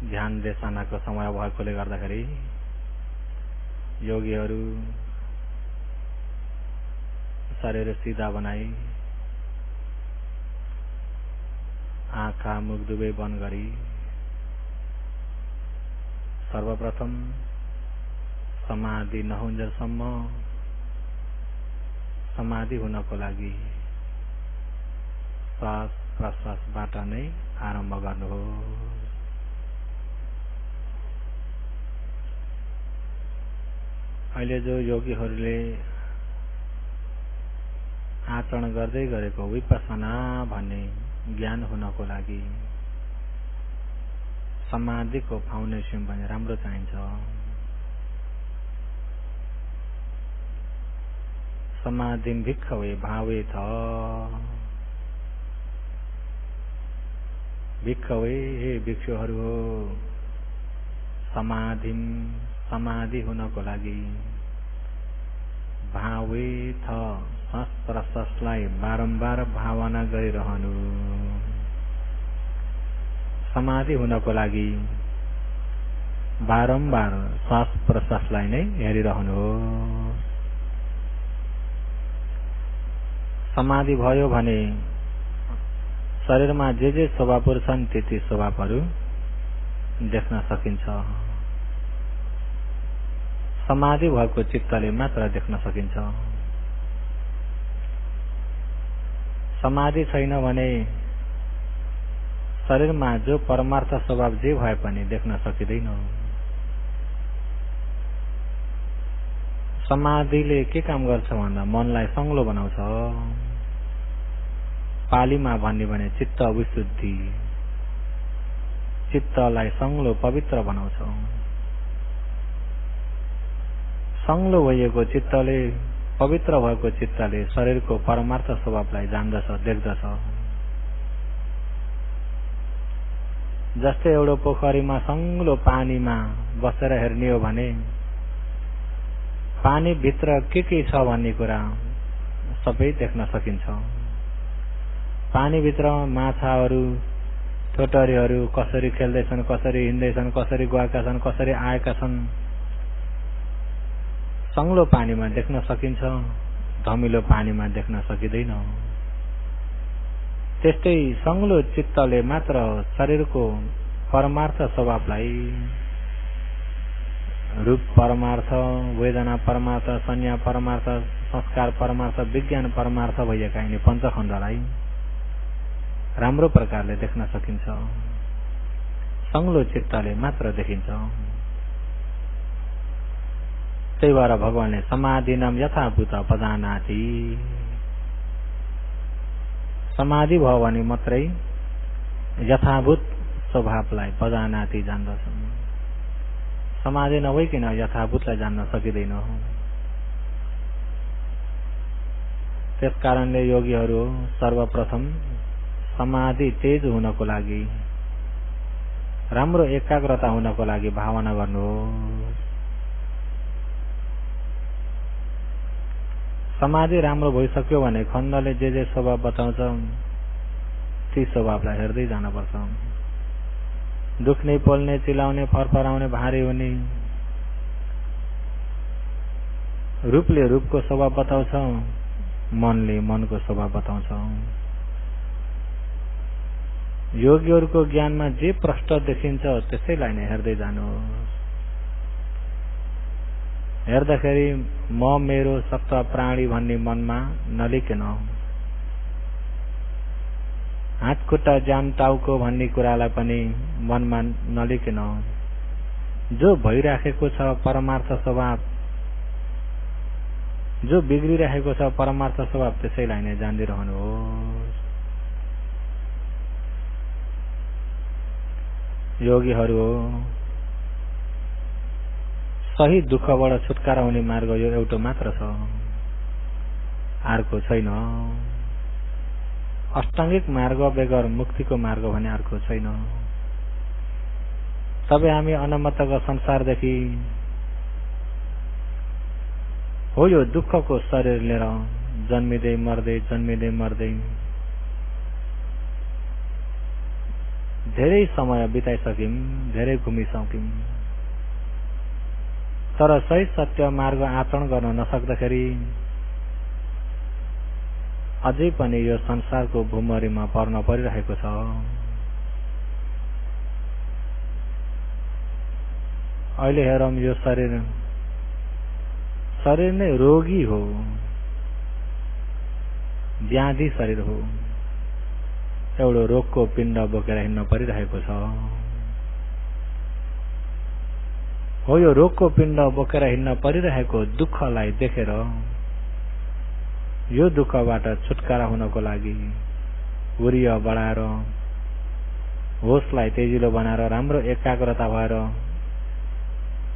ध्यान देशनाको समय भएकोले गर्दाखेरि योगीहरू शरीर सीधा बनाई आँखा मुख दुवै बन्द गरी सर्वप्रथम समाधि नहुन्जेलसम्म समाधि हुनको लागि श्वास प्रश्वासबाट नै आरम्भ गर्नुहोस्। अहिले जो योगीहरूले आचरण गर्दै गरेको विपस्सना भन्ने ज्ञान हुनको लागि समाधिको फाउन्डेसन पनि राम्रो चाहिन्छ। समाधिं भिक्खवे भावेथ भिक्खवे हे भिक्षुहरू हो, समाधि हुनको लागि भावेथ श्वास प्रश्वासलाई बारम्बार भावना गरिरहनु। समाधि हुनको लागि बारम्बार श्वास प्रश्वासलाई नै हेरिरहनु। समाधि भयो भने शरीरमा जे स्वभावहरू छन् ती स्वभावहरू देख्न सकिन्छ। समाधि भएको चित्तले मात्र देख्न सकिन्छ। समाधि छैन भने शरीरमा जो परमार्थ स्वभाव जे भए पनि देख्न सकिँदैन। समाधिले के काम गर्छ भन्दा मनलाई संग्लो बनाउँछ। पालीमा भन्ने भने चित्त विशुद्धि, चित्तलाई संग्लो पवित्र बनाउँछ। संग्लो भएको चित्तले, पवित्र भएको चित्तले शरीरको परमार्थ स्वभावलाई जान्दछ, देख्दछ। जस्तै एउटा पोखरीमा संग्लो पानीमा बसेर हेर्ने हो भने पानी भित्र के छ भन्ने कुरा सबै देख्न सकिन्छ। पानी भित्र माछाहरू, छोटरीहरू कसरी खेल्दैछन्, कसरी हिँड्दैछन्, कसरी गएका छन्, कसरी आएका छन्, संग्लो पानीमा देख्न सकिन्छ, धमिलो पानीमा देख्न सकिँदैन। त्यस्तै संग्लो चित्तले मात्र शरीरको परमार्थ स्वभावलाई रूप परमार्थ, वेदना परमार्थ, संज्ञा परमार्थ, संस्कार परमार्थ, विज्ञान परमार्थ भएका यिनी पञ्चखण्डलाई राम्रो प्रकारले देख्न सकिन्छ। संग्लो चित्तले मात्र देखिन्छ। त्यही भएर भगवानले समाधिनं यथाभूत पजानाति, समाधि भयो भने मात्रै यथाभूत स्वभावलाई पजानाति जान्दछन्। समाधि नभइकन यथाभूतलाई जान्न सकिँदैन। त्यसकारणले योगीहरू सर्वप्रथम समाधि तेज हुनको लागि, राम्रो एकाग्रता हुनको लागि भावना गर्नुहोस्। समाधि राम्रो भइसक्यो भने खण्डले जे स्वभाव बताउँछ ती स्वभावलाई हेर्दै जानुपर्छ। दुख्ने, पोल्ने, चिलाउने, फरफराउने, भारी हुने, रूपले रूपको स्वभाव बताउँछ, मनले मनको स्वभाव बताउँछ। योगीहरूको ज्ञानमा जे प्रष्ट देखिन्छ त्यसैलाई नै हेर्दै जानुहोस्। हेर्दाखेरि म, मेरो, सत्व, प्राणी भन्ने मनमा नलिकन हात खुट्टा जान टाउको भन्ने कुरालाई पनि मनमा नलिकन जो भइराखेको छ परमार्थ स्वभाव, जो बिग्रिरहेको छ परमार्थ स्वभाव त्यसैलाई नै जान्दै रहनुहोस्। योगीहरू सही दुःखबाट छुटकारा हुने मार्ग यो एउटा मात्र छ, अर्को छैन। अष्टाङ्गिक मार्ग बेगर मुक्तिको मार्ग भने अर्को छैन। तबै हामी अनमतको संसारदेखि हो यो दुःखको शरीर लिएर जन्मिँदै मर्दै धेरै समय बिताइसक्यौं, धेरै घुमिसक्यौं, तर सही सत्य मार्ग आचरण गर्न नसक्दाखेरि अझै पनि यो संसारको भूमरीमा पर्न परिरहेको छ। अहिले हेरौं, यो शरीर नै रोगी हो, व्याधि शरीर हो, एउटा रोगको पिण्ड बोकेर हिँड्न परिरहेको छ। हो, यो रोगको पिण्ड बोकेर हिँड्न परिरहेको दुःखलाई देखेर यो दुःखबाट छुटकारा हुनको लागि वीर्य बढाएर, होसलाई तेजिलो बनाएर, राम्रो एकाग्रता भएर,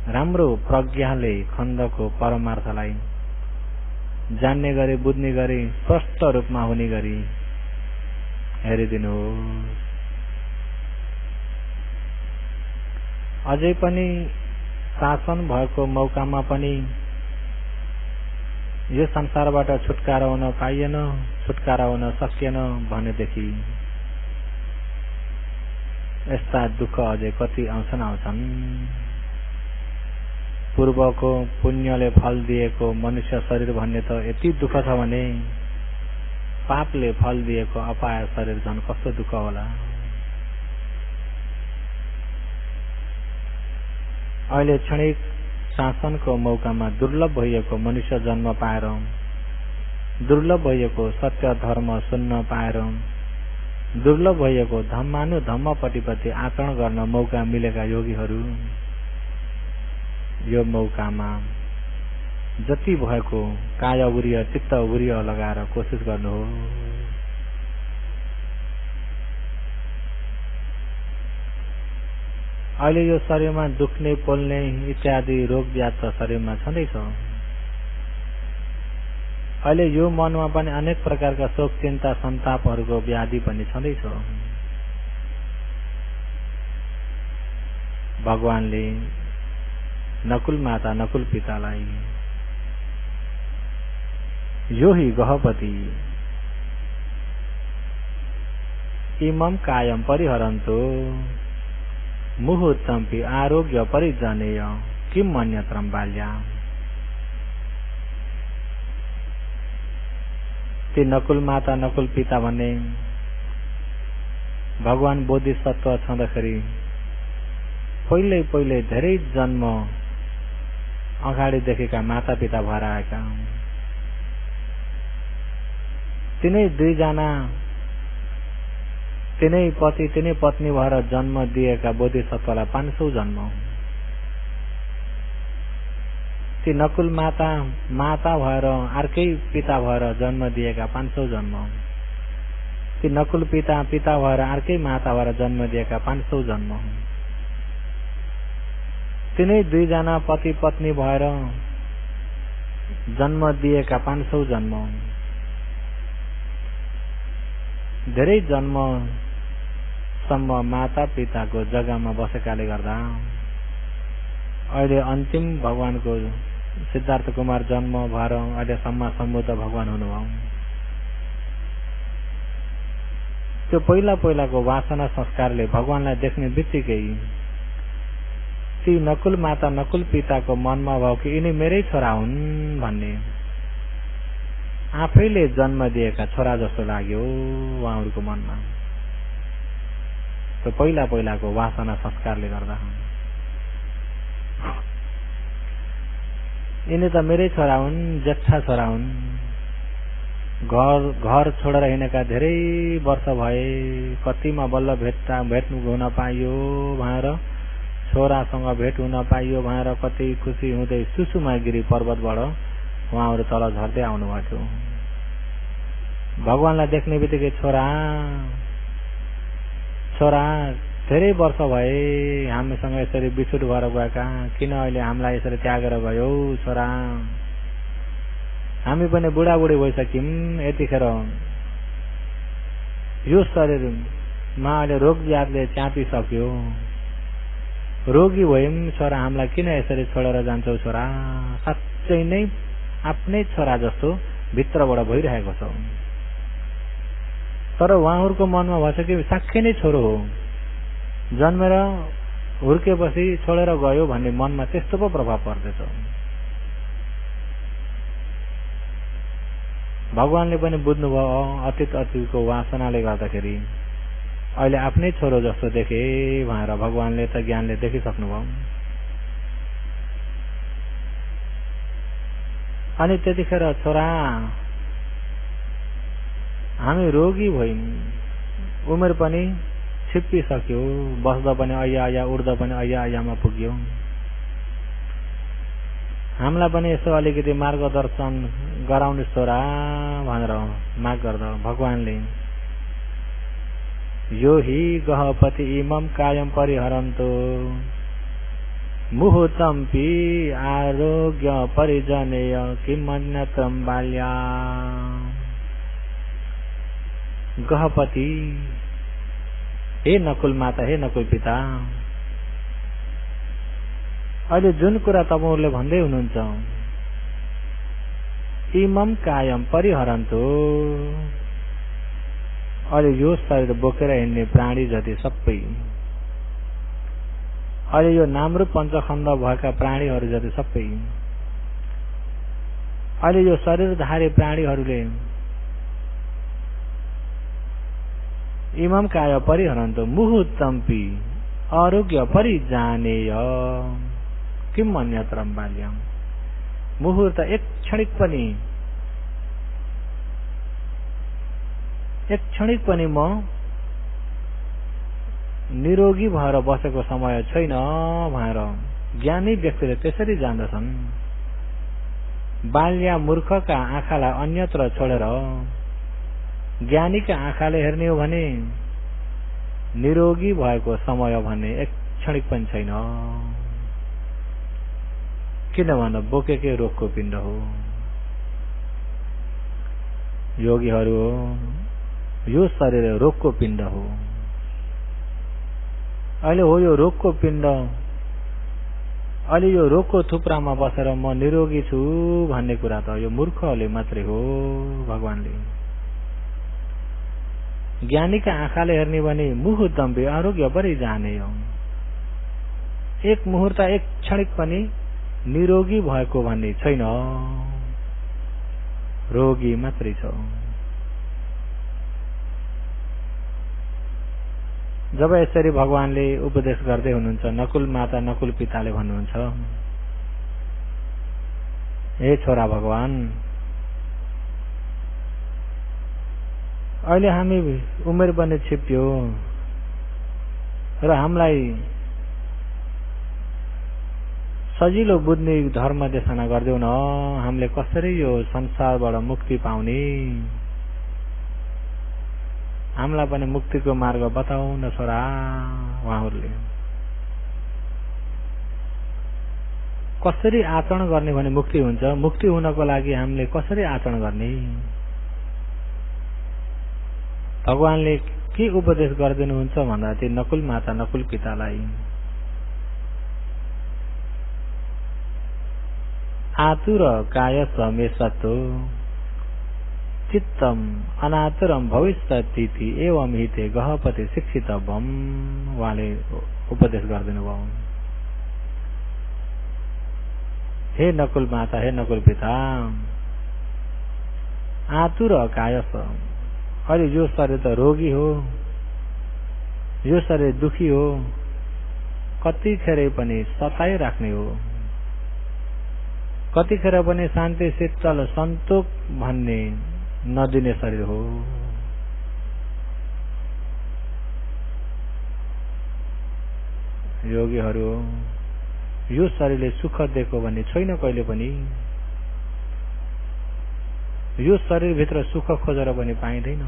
राम्रो प्रज्ञाले खण्डको परमार्थलाई जान्ने गरी, बुझ्ने गरी, स्पष्ट रूपमा हुने गरी हेरिदिनुहोस्। अझै पनि शासन भएको मौकामा पनि यो संसारबाट छुटकारा हुन पाइएन, छुटकारा हुन सकिएन भनेदेखि यस्ता दुःख अझै कति आउँछन्। पूर्वको पुण्यले फल दिएको मनुष्य शरीर भन्ने त यति दुःख छ भने पापले फल दिएको अपाय शरीर झन् कस्तो दुःख होला। अहिले क्षणिक शासनको मौकामा दुर्लभ भइएको मनुष्य जन्म पाएर, दुर्लभ भइएको सत्य धर्म सुन्न पाएर, दुर्लभ भइएको धम्मानुधम्मपट्टि आचरण गर्न मौका मिलेका योगीहरू यो मौकामा जति भएको कायवीर्य चित्तवीर्य लगाएर कोसिस गर्नुहोस्। अहिले यो शरीरमा दुख्ने, पोल्ने इत्यादि रोग व्याध शरीरमा छँदैछ। अहिले यो मनमा पनि अनेक प्रकारका शोक, चिन्ता, सन्तापहरूको व्याधि पनि छँदैछ। भगवानले नकुल माता नकुल पितालाई यो हि गहपति इमं कायम परिहरन्तु मुहूर्तम्पि आरोग्य परिजनेय किम मन्यत्रम बाल्या। ती नकुल माता नकुल पिता भन्ने भगवान बोधिसत्व छँदाखेरि पहिले धेरै जन्म अगाडि देखेका माता पिता भएर आएका, तिनै दुईजना, तिनै पति तिनै पत्नी भएर जन्म दिएका बोधिसत्वलाई 500 जन्म। ती नकुल माता माता भएर अर्कै पिता भएर जन्म दिएका 500 जन्म। ती नकुल पिता पिता भएर अर्कै माता भएर जन्म दिएका 500 जन्म। तिनै दुईजना पति पत्नी भएर जन्म दिएका 500 जन्म। धेरै जन्मसम्म माता पिताको जग्गामा बसेकाले गर्दा अहिले अन्तिम भगवानको सिद्धार्थ कुमार जन्म भएर अहिलेसम्म सम्बुद्ध भगवान हुनुभयो। त्यो पहिलाको वासना संस्कारले भगवानलाई देख्ने बित्तिकै ती नकुल माता नकुल पिताको मनमा भयो कि यिनी मेरै छोरा हुन् भन्ने, आफैले जन्म दिएका छोरा जस्तो लाग्यो उहाँहरूको मनमा। त्यो पहिलाको वासना संस्कारले गर्दा यिनी त मेरै छोरा हुन्, जेठा छोरा हुन्। घर छोडेर हिँडेका धेरै वर्ष भए, कतिमा बल्ल भेट्नु हुन पाइयो भनेर, छोरासँग भेट हुन पाइयो भनेर कति खुसी हुँदै सुषुमागिरी पर्वतबाट उहाँहरू तल झर्दै आउनुभएको थियो। भगवानलाई देख्ने बित्तिकै छोरा धेरै वर्ष भए हामीसँग यसरी बिछुट भएर गएका, किन अहिले हामीलाई यसरी त्यागेर गयो छोरा? हामी पनि बुढाबुढी भइसक्यौं, यतिखेर यो शरीरमा अहिले रोग व्याधले च्यापिसक्यो, रोगी भयौं छोरा, हामीलाई किन यसरी छोडेर जान्छौ छोरा? साँच्चै नै आफ्नै छोरा जस्तो भित्रबाट भइरहेको छ। तर उहाँहरूको मनमा भन्छ कि साँच्चै नै छोरो हो, जन्मेर हुर्केपछि छोडेर गयो भन्ने मनमा त्यस्तो पो प्रभाव पर्दछ। भगवानले पनि बुझ्नुभयो अतीतको वासनाले गर्दाखेरि अहिले आफ्नै छोरो जस्तो देखे भनेर भगवानले त ज्ञानले देखिसक्नुभयो। अनि त्यतिखेर छोरा हामी रोगी भयौं, उमेर पनि छिप्पिसक्यो, बस्दा पनि अया उड्दा पनि अयामा पुग्यो, हामीलाई पनि यसो अलिकति मार्गदर्शन गराउने छोरा भनेर माग गर्दा भगवानले यो हि गहपति इमं कायम परिहरन्तो मुहूर्तम्पि आरोग्य परिजनेय किमन्यत्रं बाल्या। गहपति, हे नकुल माता, हे नकुल पिता, अहिले जुन कुरा तपाईहरुले भन्दै हुनुहुन्छ इमं कायम परिहरन्तो, अहिले यो शरीर बोकेर हिँड्ने प्राणी जति सबै, अहिले यो नामरूप पञ्चखण्ड भएका प्राणीहरू जति सबै, अहिले यो शरीरधारी प्राणीहरूले इमं काय परिहरन्तो मुहूर्तम्पि आरोग्य परिजानेय किम अन्यत्रं बाल्यम। मुहूर्त एक क्षणिक पनि म निरोगी भएर बसेको समय छैन भनेर ज्ञानी व्यक्तिले त्यसरी जान्दछन्। बाल्या मूर्खका आँखालाई अन्यत्र छोडेर ज्ञानीका आँखाले हेर्ने हो भने निरोगी भएको समय भन्ने एक क्षणिक पनि छैन। किनभने बोकेकै रोगको पिण्ड हो। योगीहरू यो शरीर रोगको पिण्ड हो। अहिले हो यो रोगको पिण्ड, अहिले यो रोगको थुप्रामा बसेर म निरोगी छु भन्ने कुरा त यो मूर्खहरूले मात्रै हो। भगवानले ज्ञानीका आँखाले हेर्ने भने मुहूर्तम्पि आरोग्य परिजाने हो। एक मुहूर्त एक क्षणिक पनि निरोगी भएको भन्ने छैन, रोगी मात्रै छ। जब यसरी भगवानले उपदेश गर्दै हुनुहुन्छ, नकुल माता नकुल पिताले भन्नुहुन्छ, हे छोरा भगवान, अहिले हामी उमेर पनि छिप्यो र हामीलाई सजिलो बुझ्ने धर्म देशना गर्देऊ न। हामीले कसरी यो संसारबाट मुक्ति पाउने, हामीलाई पनि मुक्तिको मार्ग बताऊ न छोरा। उहाँहरूले कसरी आचरण गर्ने भने मुक्ति हुन्छ, मुक्ति हुनको लागि हामीले कसरी आचरण गर्ने। भगवानले के उपदेश गरिदिनुहुन्छ भन्दा ती नकुल माता नकुल पितालाई आतुर काय मे सत्तो चित्तम अनातुरम भविष्यति एवं हिते गहपति शिक्षितव्यम। उहाँले उपदेश गरिदिनु भयो। हे नकुल माता, हे नकुल पिता, आतुर कायस, अहिले यो शरीर त रोगी हो, यो शरीर दुखी हो, कतिखेर पनि सताइराख्ने हो, कतिखेर पनि शान्ति शीतल सन्तोक भन्ने नदिने शरीर हो। योगीहरू यो शरीरले सुख दिएको भन्ने छैन कहिले पनि। यो शरीरभित्र सुख खोजेर पनि पाइँदैन।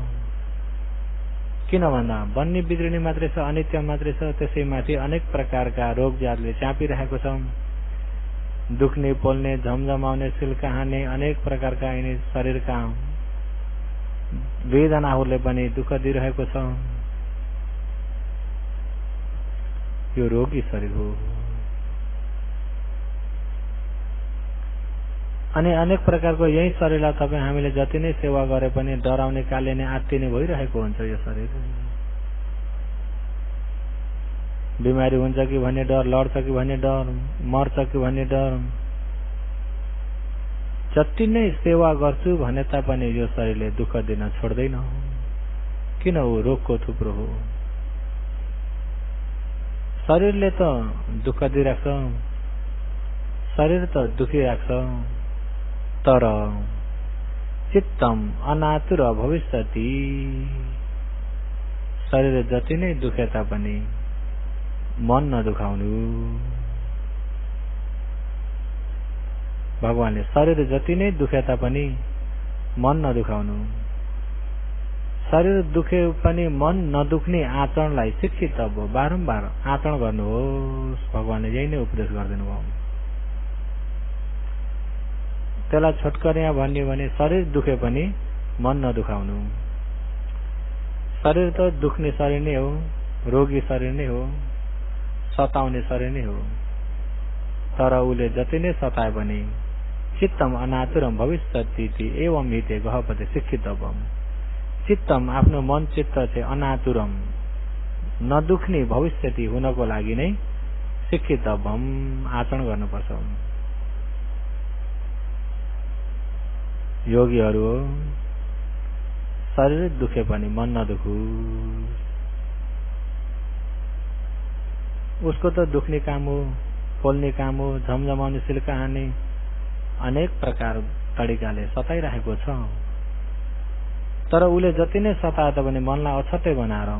किन भन्दा बन्ने बिग्रिने मात्रै छ, अनित्य मात्रै छ। त्यसैमाथि अनेक प्रकारका रोग जातले चापिरहेको छ। दुख्ने, पोल्ने, झमझमाउने, सिल्का हान्ने अनेक प्रकारका यिनी शरीरका वेदनाहरूले पनि दुःख दिइरहेको छ। यो रोगी शरीर हो। अनि अनेक प्रकारको यही शरीरलाई तपाईँ हामीले जति नै सेवा गरे पनि डराउने, काल्ने, आत्तिने भइरहेको हुन्छ यो शरीर। बिमारी हुन्छ कि भन्ने डर, लड्छ कि भन्ने डर, मर्छ कि भन्ने डर। जति नै सेवा गर्छु भने तापनि यो शरीरले दुःख दिन छोड्दैन। किन हो? रोगको थुप्रो हो। शरीरले त दुःख दिइराख्छ, शरीर त दुखिराख्छ, तर चित्तम अनातुर भविष्यति, शरीर जति नै दुखे तापनि मन नदुखाउनु। भगवानले शरीर जति नै दुखे तापनि मन नदुखाउनु। शरीर दुखे पनि मन नदुख्ने आचरणलाई शिक्षित अब बारम्बार आचरण गर्नुहोस्। भगवानले यही नै उपदेश गरिदिनु भयो। त्यसलाई छोटकरिया भन्यो भने शरीर दुखे पनि मन नदुखाउनु। शरीर त दुख्ने शरीर नै हो, रोगी शरीर नै हो, सताउने शरीर नै हो, तर उसले जति नै सताए पनि चित्तम अनातुरम भविष्यति एवं हिते गहपते शिक्षितव्यम। चित्तम आफ्नो मन चित्त चाहिँ अनातुरम नदुख्ने भविष्यति हुनको लागि नै शिक्षितव्यम आचरण गर्नुपर्छ। योगीहरू हो, शरीर दुखे पनि मन नदुखु। उसको त दुख्ने काम हो, पोल्ने काम हो, झमझमाउने सिल्का हान्ने अनेक प्रकार तरिकाले सताइरहेको छ, तर उसले जति नै सताए तापनि मनलाई अछट्टै बनाएर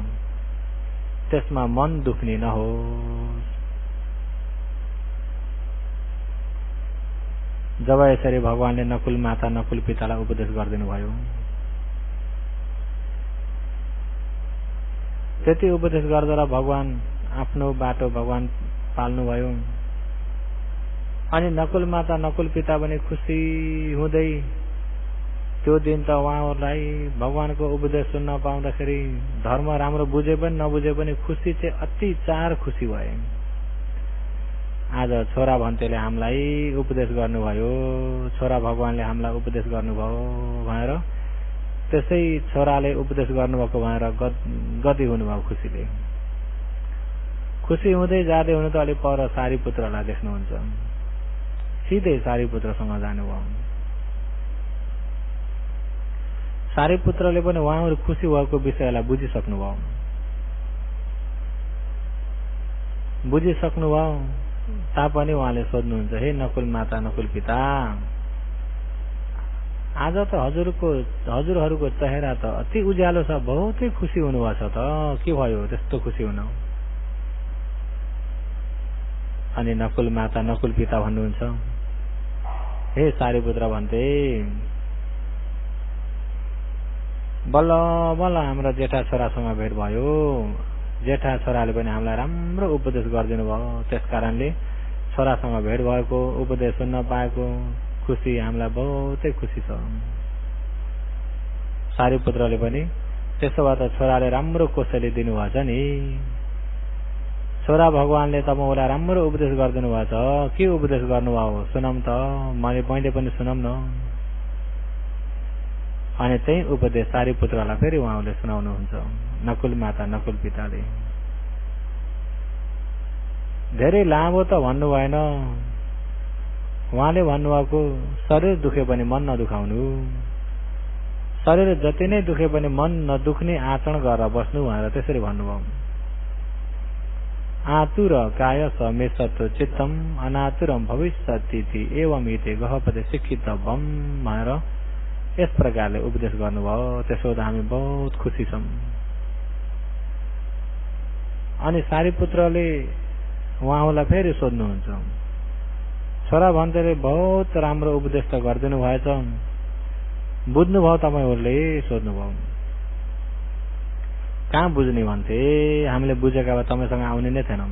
त्यसमा मन दुख्ने नहोस्। जब यसरी भगवानले नकुल माता नकुल पितालाई उपदेश गरिदिनु भयो, त्यति उपदेश गर्दा भगवान आफ्नो बाटो भगवान पाल्नुभयो। अनि नकुल माता नकुल पिता पनि खुसी हुँदै त्यो दिन त उहाँहरूलाई भगवानको उपदेश सुन्न पाउँदाखेरि धर्म राम्रो बुझे पनि नबुझे पनि खुसी चाहिँ अति चार खुसी भए। आज छोरा भन्तेले हामीलाई उपदेश गर्नुभयो, छोरा भगवानले हामीलाई उपदेश गर्नुभयो भनेर त्यसै छोराले उपदेश गर्नुभएको भनेर गति हुनुभयो खुसीले। खुसी हुँदै जाँदै हुनु त अलिक पर सारीपुत्रलाई देख्नुहुन्छ, सिधै सारीपुत्रसँग जानुभयो। सारीपुत्रले पनि उहाँहरू खुसी भएको विषयलाई बुझिसक्नुभयो। तापनि उहाँले सोध्नुहुन्छ, हे नकुल माता नकुल पिता, आज त हजुरहरूको चेहरा त अति उज्यालो छ, बहुतै खुसी हुनुभएको छ त, के भयो त्यस्तो खुसी हुन? अनि नकुल माता नकुल पिता भन्नुहुन्छ, हे सारीपुत्र भन्थे, बल्ल बल्ल हाम्रो जेठा छोरासँग भेट भयो। जेठा छोराले पनि हामीलाई राम्रो उपदेश गरिदिनु भयो, त्यस कारणले छोरासँग भेट भएको, उपदेश सुन्न पाएको खुसी हामीलाई बहुतै खुसी छ। सारीपुत्रले पनि त्यसो भए त छोराले राम्रो कसैले दिनुभएछ नि, छोरा भगवानले तपाईलाई राम्रो उपदेश गरिदिनु भएको छ, के उपदेश गर्नुभयो सुनौं त, मैले पनि सुनौं न। अनि त्यही उपदेश सारीपुत्रलाई फेरि उहाँले सुनाउनुहुन्छ नकुल माता नकुल पिताले। धेरै लामो त भन्नु भएन, उहाँले भन्नुभएको शरीर दुखे पनि मन नदुखाउनु, शरीर जति नै दुखे पनि मन नदुख्ने आचरण गरेर बस्नु भनेर त्यसरी भन्नुभयो। आतुर काय समेशत चित्तम अनातुरम भविष्यति एवं हिते गहपते शिक्षितव्यम भनेर यस प्रकारले उपदेश गर्नुभयो। त्यसो त हामी बहुत खुसी छौं। अनि सारीपुत्रले उहाँलाई फेरि सोध्नुहुन्छ, छोरा भन्तेले बहुत राम्रो उपदेश त गरिदिनु भएछ, बुझ्नुभयो तपाईहरूले? सोध्नुभयो। कहाँ बुझ्ने भन्थे, हामीले बुझेका भए तपाईसँग आउने नै थिएनौं,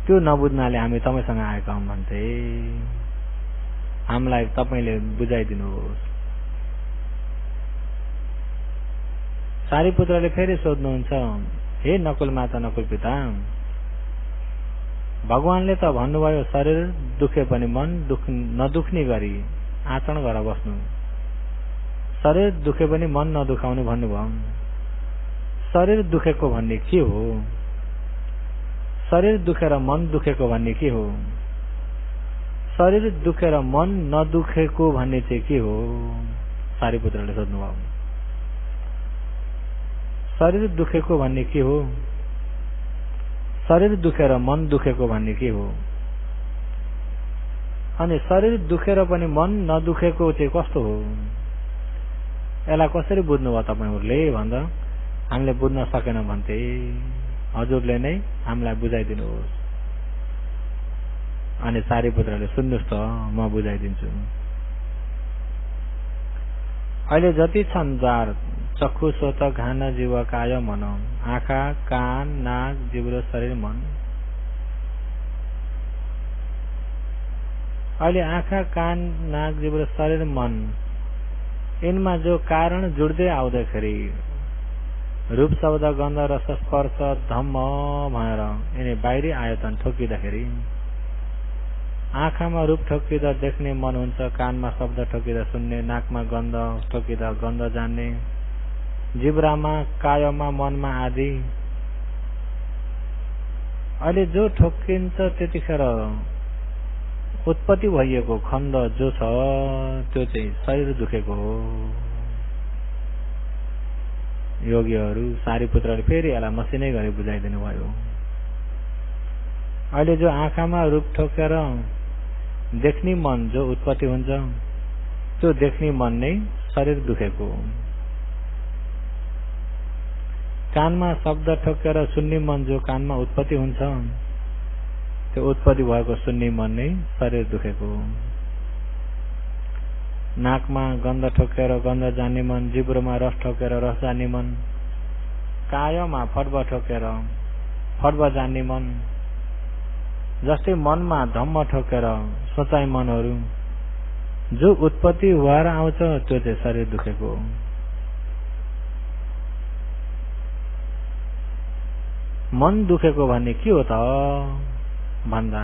त्यो नबुझ्नाले हामी तपाईसँग आएका हौं भन्थे, हामीलाई तपाईले बुझाइदिनुहोस्। सारीपुत्रले फेरि सोध्नुहुन्छ, हे नकुल माता नकुल पिता, भगवानले त भन्नुभयो शरीर दुखे पनि मन नदुख्ने गरी आचरण गरेर बस्नु, शरीर दुखे पनि मन नदुखाउनु भन्नुभयो। शरीर दुखेको भन्ने के हो? शरीर दुखेर मन दुखेको भन्ने के हो? शरीर दुखेर मन नदुखेको भन्ने चाहिँ के हो? सारीपुत्रले सोध्नुभयो। शरीर दुखेको भन्ने के हो? शरीर दुखेर मन दुखेको भन्ने के हो? अनि शरीर दुखेर पनि मन नदुखेको चाहिँ कस्तो हो? यसलाई कसरी बुझ्नुभयो तपाईहरुले भन्दा हामीले बुझ्न सकेन भन्थे हजुरले नै हामीलाई बुझाइदिनुहोस्। अनि सारीपुत्रले सुन्नुस् त म बुझाइदिन्छु। अहिले जति छन् द्वार चक्षु सोत घान जीव काय मन, आँखा कान नाक जिब्रो शरीर मन। अहिले आँखा कान नाक जिब्रो शरीर मन यिनमा जो कारण जुड्दै आउँदाखेरि रूप शब्द गन्ध रस स्पर्श धम्म भनेर यिनी बाहिरी आयतन ठोकिँदाखेरि आँखामा रूप ठोकिँदा देख्ने मन हुन्छ, कानमा शब्द ठोकिँदा सुन्ने, नाकमा गन्ध ठोकिँदा गन्ध जान्ने, जिब्रामा कायमा मनमा आदि। अहिले जो ठोकिन्छ त्यतिखेर उत्पत्ति भइएको खण्ड जो छ त्यो चाहिँ शरीर दुखेको हो। योगीहरू सारीपुत्रले फेरि यसलाई मसिनै गरी बुझाइदिनु भयो। अहिले जो आँखामा रूप ठोकेर देख्ने मन जो उत्पत्ति हुन्छ त्यो देख्ने मन नै शरीर दुखेको हो। कानमा शब्द ठोकेर सुन्ने मन जो कानमा उत्पत्ति हुन्छ त्यो उत्पत्ति भएको सुन्ने मन नै शरीर दुखेको हो। नाकमा गन्ध ठोकेर गन्ध जान्ने मन, जिब्रोमा रस ठोकेर रस जान्ने मन, कायमा फड्ब ठोकेर फड्ब जान्ने मन, जस्तै मनमा धम्म ठोकेर सोचाइ मनहरू जो उत्पत्ति भएर आउँछ त्यो चाहिँ शरीर दुखेको हो। मन दुखेको भन्ने के हो त भन्दा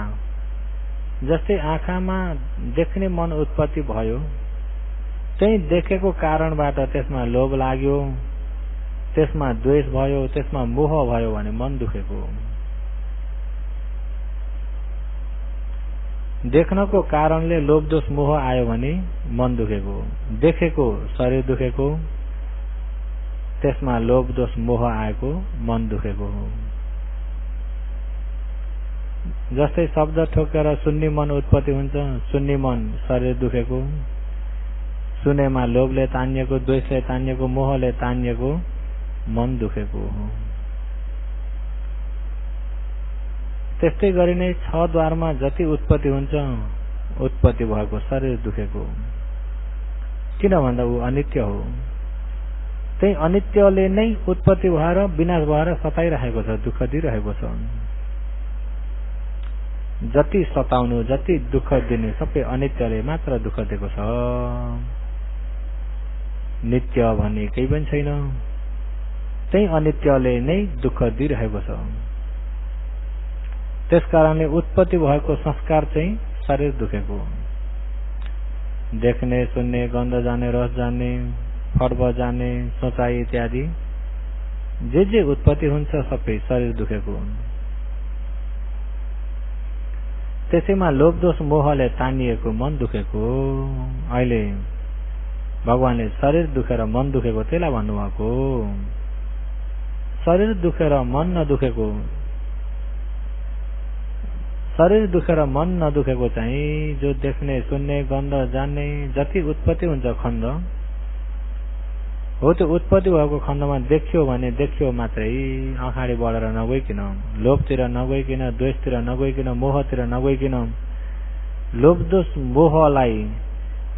जस्तै आँखामा देख्ने मन उत्पत्ति भयो, त्यही देखेको कारणबाट त्यसमा लोभ लाग्यो, त्यसमा द्वेष भयो, त्यसमा मोह भयो भने मन दुखेको हो। देख्नको कारणले लोभ दोष मोह आयो भने मन दुखेको हो। देखेको शरीर दुखेको, त्यसमा लोभ दोष मोह आएको मन दुखेको हो। जस्तै शब्द ठोकेर सुन्ने मन उत्पत्ति हुन्छ, सुन्ने मन शरीर दुखेको, सुनेमा लोभले तानिएको, द्वेषले तानिएको, मोहले तानिएको मन दुखेको हो। त्यस्तै गरी नै छ द्वारमा जति उत्पत्ति हुन्छ उत्पत्ति भएको शरीर दुखेको हो। किन भन्दा ऊ अनित्य हो। त्यही अनित्यले नै उत्पत्ति भएर विनाश भएर सताइरहेको छ, दुःख दिइरहेको छ। जति सताउनु जति दुःख दिने सबै अनित्यले मात्र दुःख दिएको छ। नित्य भन्ने केही पनि छैन। त्यही अनित्यले नै दुःख दिइरहेको छ। त्यसकारणले उत्पत्ति भएको संस्कार चाहिँ शरीर दुखेको। देख्ने सुन्ने गन्ध जाने रस जान्ने फड्ब जान्ने सोचाइ इत्यादि जे उत्पत्ति हुन्छ सबै शरीर दुखेको। त्यसैमा लोभ दोष मोहले तानिएको मन दुखेको। अहिले भगवानले शरीर दुखेर मन दुखेको त्यसलाई भन्नुभएको। शरीर दुखेर मन नदुखेको, शरीर दुखेर मन नदुखेको चाहिँ जो देख्ने सुन्ने गन्ध जान्ने जति उत्पत्ति हुन्छ खण्ड हो, त्यो उत्पत्ति भएको खण्डमा देख्यो भने देख्यो मात्रै, अगाडि बढेर नगइकन, लोभतिर नगइकन, द्वेषतिर नगइकन, मोहतिर नगइकन, लोभ दोष मोहलाई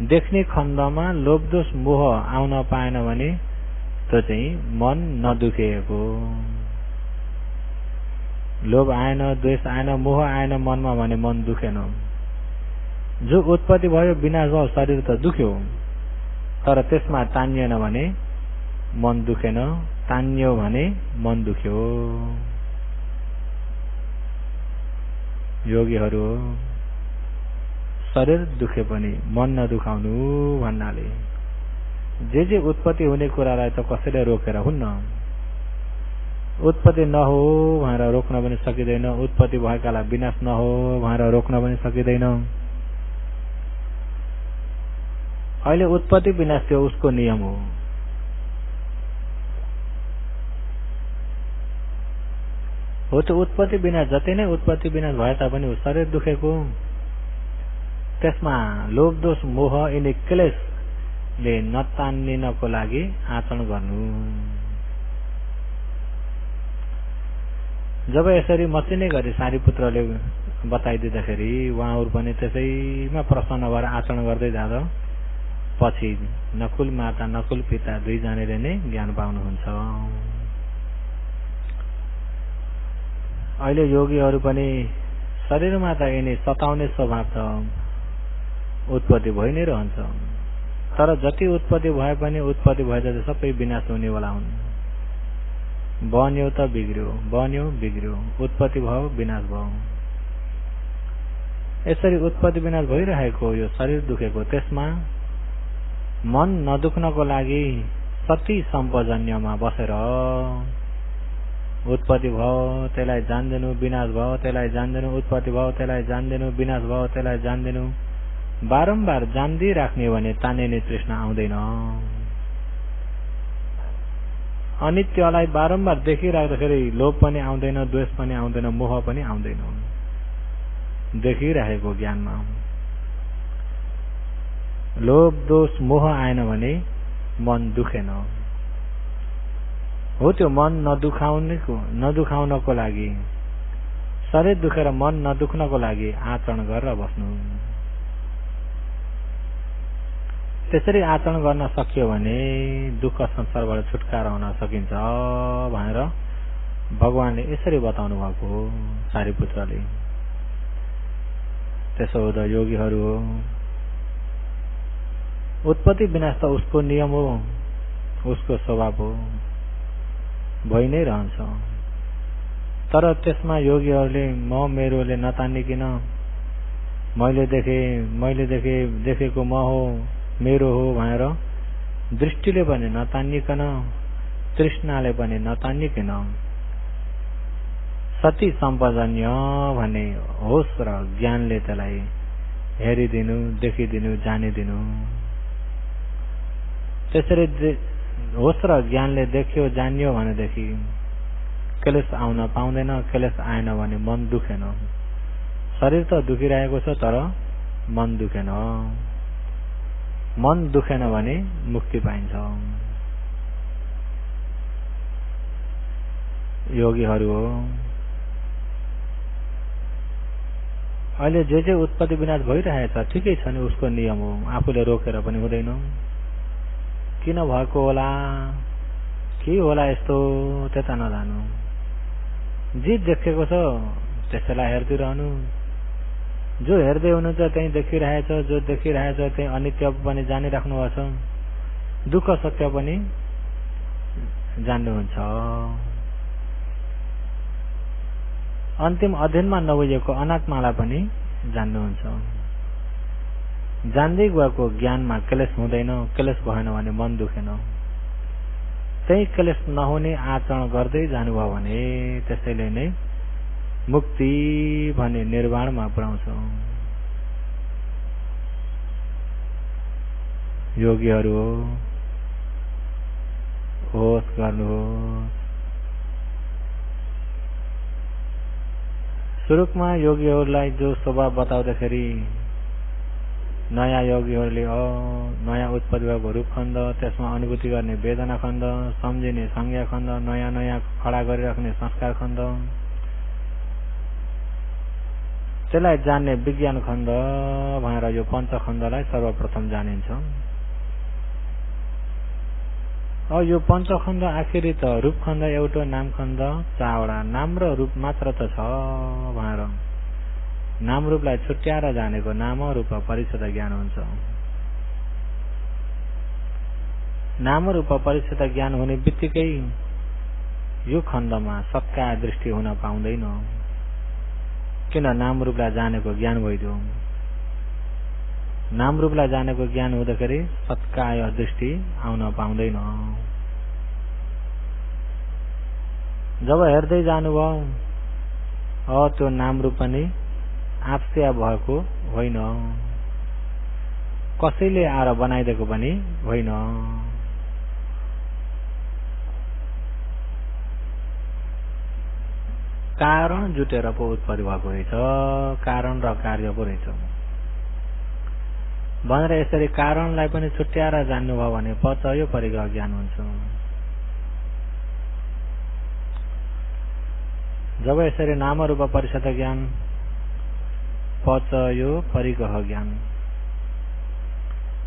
देख्ने खण्डमा लोभ दोष मोह आउन पाएन भने त्यो चाहिँ मन नदुखेको। लोभ आएन, द्वेष आएन, मोह आएन मनमा भने मन दुखेन। जो उत्पत्ति भयो विनाश भयो शरीर त दुख्यो, तर त्यसमा तानिएन भने मन दुखेन, तानियो भने मन दुख्यो। योगीहरू शरीर दुखे पनि मन नदुखाउनु भन्नाले जे उत्पत्ति हुने कुरालाई त कसैले रोकेर हुन्न। उत्पत्ति नहो भनेर रोक्न पनि सकिँदैन, उत्पत्ति भएकालाई विनाश नहो भनेर रोक्न पनि सकिँदैन। अहिले उत्पत्ति विनाश त्यो उसको नियम हो। त्यो उत्पत्ति विनाश जति नै उत्पत्ति विनाश भए तापनि शरीर दुखेको, त्यसमा लोभ दोष मोह यिनी क्लेशले नतान्निनको लागि आचरण गर्नु। जब यसरी मचिने गरी सारीपुत्रले बताइदिँदाखेरि उहाँहरू पनि त्यसैमा प्रसन्न भएर आचरण गर्दै जाँदा पछि नकुल माता नकुल पिता दुईजनाले नै ज्ञान पाउनुहुन्छ। अहिले योगीहरू पनि शरीरमा त यिनी सताउने स्वभाव त उत्पत्ति भइ नै रहन्छ, तर जति उत्पत्ति भए पनि उत्पत्ति भए जति सबै विनाश हुनेवाला हुन्। बन्यो त बिग्रियो, बन्यो बिग्रियो, उत्पत्ति भयो विनाश भयो। यसरी उत्पत्ति विनाश भइरहेको यो शरीर दुखेको, त्यसमा मन नदुख्नको लागि सती सम्पजन्यमा बसेर उत्पत्ति भयो त्यसलाई जान्दिनु, विनाश भयो त्यसलाई जान्दिनु, उत्पत्ति भयो त्यसलाई जान्दिनु, विनाश भयो त्यसलाई जान्दिनु, बारम्बार जान्दै राख्ने भने तान्ने तृष्णा आउँदैन। अनि त्यसलाई बारम्बार देखिराख्दाखेरि लोभ पनि आउँदैन, द्वेष पनि आउँदैन, मोह पनि आउँदैन। देखिरहेको ज्ञानमा लोभ दोष मोह आएन भने मन दुखेन। हो त्यो मन नदुखाउनको लागि, शरीर दुखेर मन नदुख्नको लागि आचरण गरेर बस्नु। त्यसरी आचरण गर्न सकियो भने दुःख संसारबाट छुटकारा हुन सकिन्छ भनेर भगवानले यसरी बताउनु भएको हो सारीपुत्रले। त्यसो हुँदा योगीहरू हो, उत्पत्ति विनाश त उसको नियम हो, उसको स्वभाव हो, भइ नै रहन्छ। तर त्यसमा योगीहरूले म मेरोले नतान्निकन मैले देखेको म हो, मेरो हो भनेर दृष्टिले पनि नतान्निकन, तृष्णाले पनि नतान्निकन सती सम्पजन्य भन्ने होस र ज्ञानले त्यसलाई हेरिदिनु, देखिदिनु, जानिदिनु। त्यसरी होस र ज्ञानले देख्यो जान्यो भनेदेखि क्लेश आउन पाउँदैन। क्लेश आएन भने मन दुखेन। शरीर त दुखिरहेको छ तर मन दुखेन। मन दुखेन भने मुक्ति पाइन्छ। योगीहरू हो, अहिले जे उत्पत्ति विनाश भइरहेछ ठिकै छ नि, उसको नियम हो, आफूले रोकेर पनि हुँदैन। किन भएको होला, के होला यस्तो, त्यता नजानु। जे देखेको छ त्यसैलाई हेर्दिरहनु। जो हेर्दै हुनुहुन्छ त्यही देखिरहेछ, जो देखिरहेछ त्यही अनित्य पनि जानिराख्नु भएको छ, दुःख सत्य पनि जान्नुहुन्छ। अन्तिम अध्ययनमा नबुझेको अनात्मालाई पनि जान्नुहुन्छ। जान्दै गएको ज्ञानमा क्लेश हुँदैन। क्लेश भएन भने मन दुखेन। त्यही क्लेश नहुने आचरण गर्दै जानुभयो भने त्यसैले नै मुक्ति भन्ने निर्वाणमा पुर्याउँछ। योगीहरू हो, होस गर्नुहोस्। सुरुमा योगीहरूलाई जो स्वभाव बताउँदाखेरि नयाँ योगीहरूले नयाँ उत्पत्ति भएको रूप खण्ड, त्यसमा अनुभूति गर्ने वेदना खण्ड, सम्झिने संज्ञा खण्ड, नयाँ नयाँ खडा गरिराख्ने संस्कार खण्ड, त्यसलाई जान्ने विज्ञान खण्ड भनेर यो पञ्चखण्डलाई सर्वप्रथम जानिन्छ। यो पञ्चखण्ड आखिरी त रूप खण्ड एउटा, नाम खण्ड चारवटा। नाम र रूप मात्र त छ भनेर नाम रूपलाई छुट्याएर जानेको नाम रूप परिच्छेद ज्ञान हुन्छ। नाम रूप परिच्छेद ज्ञान हुने बित्तिकै यो खण्डमा सत्कार दृष्टि हुन पाउँदैन। किन? नाम रूपलाई जानेको ज्ञान भइदियो। नाम रूपलाई जानेको ज्ञान हुँदाखेरि सत्काय दृष्टि आउन पाउँदैन। जब हेर्दै जानुभयो त्यो नाम रूप पनि आपसिया भएको होइन, कसैले आएर बनाइदिएको पनि होइन। कारण जुटेर पो उत्पत्ति भएको रहेछ, कारण र कार्य पो रहेछ भनेर यसरी कारणलाई पनि छुट्याएर जान्नुभयो भने पचयो परिग्रह ज्ञान हुन्छ। जब यसरी नाम रूप परिषद ज्ञान, पचयो परिग्रह ज्ञान,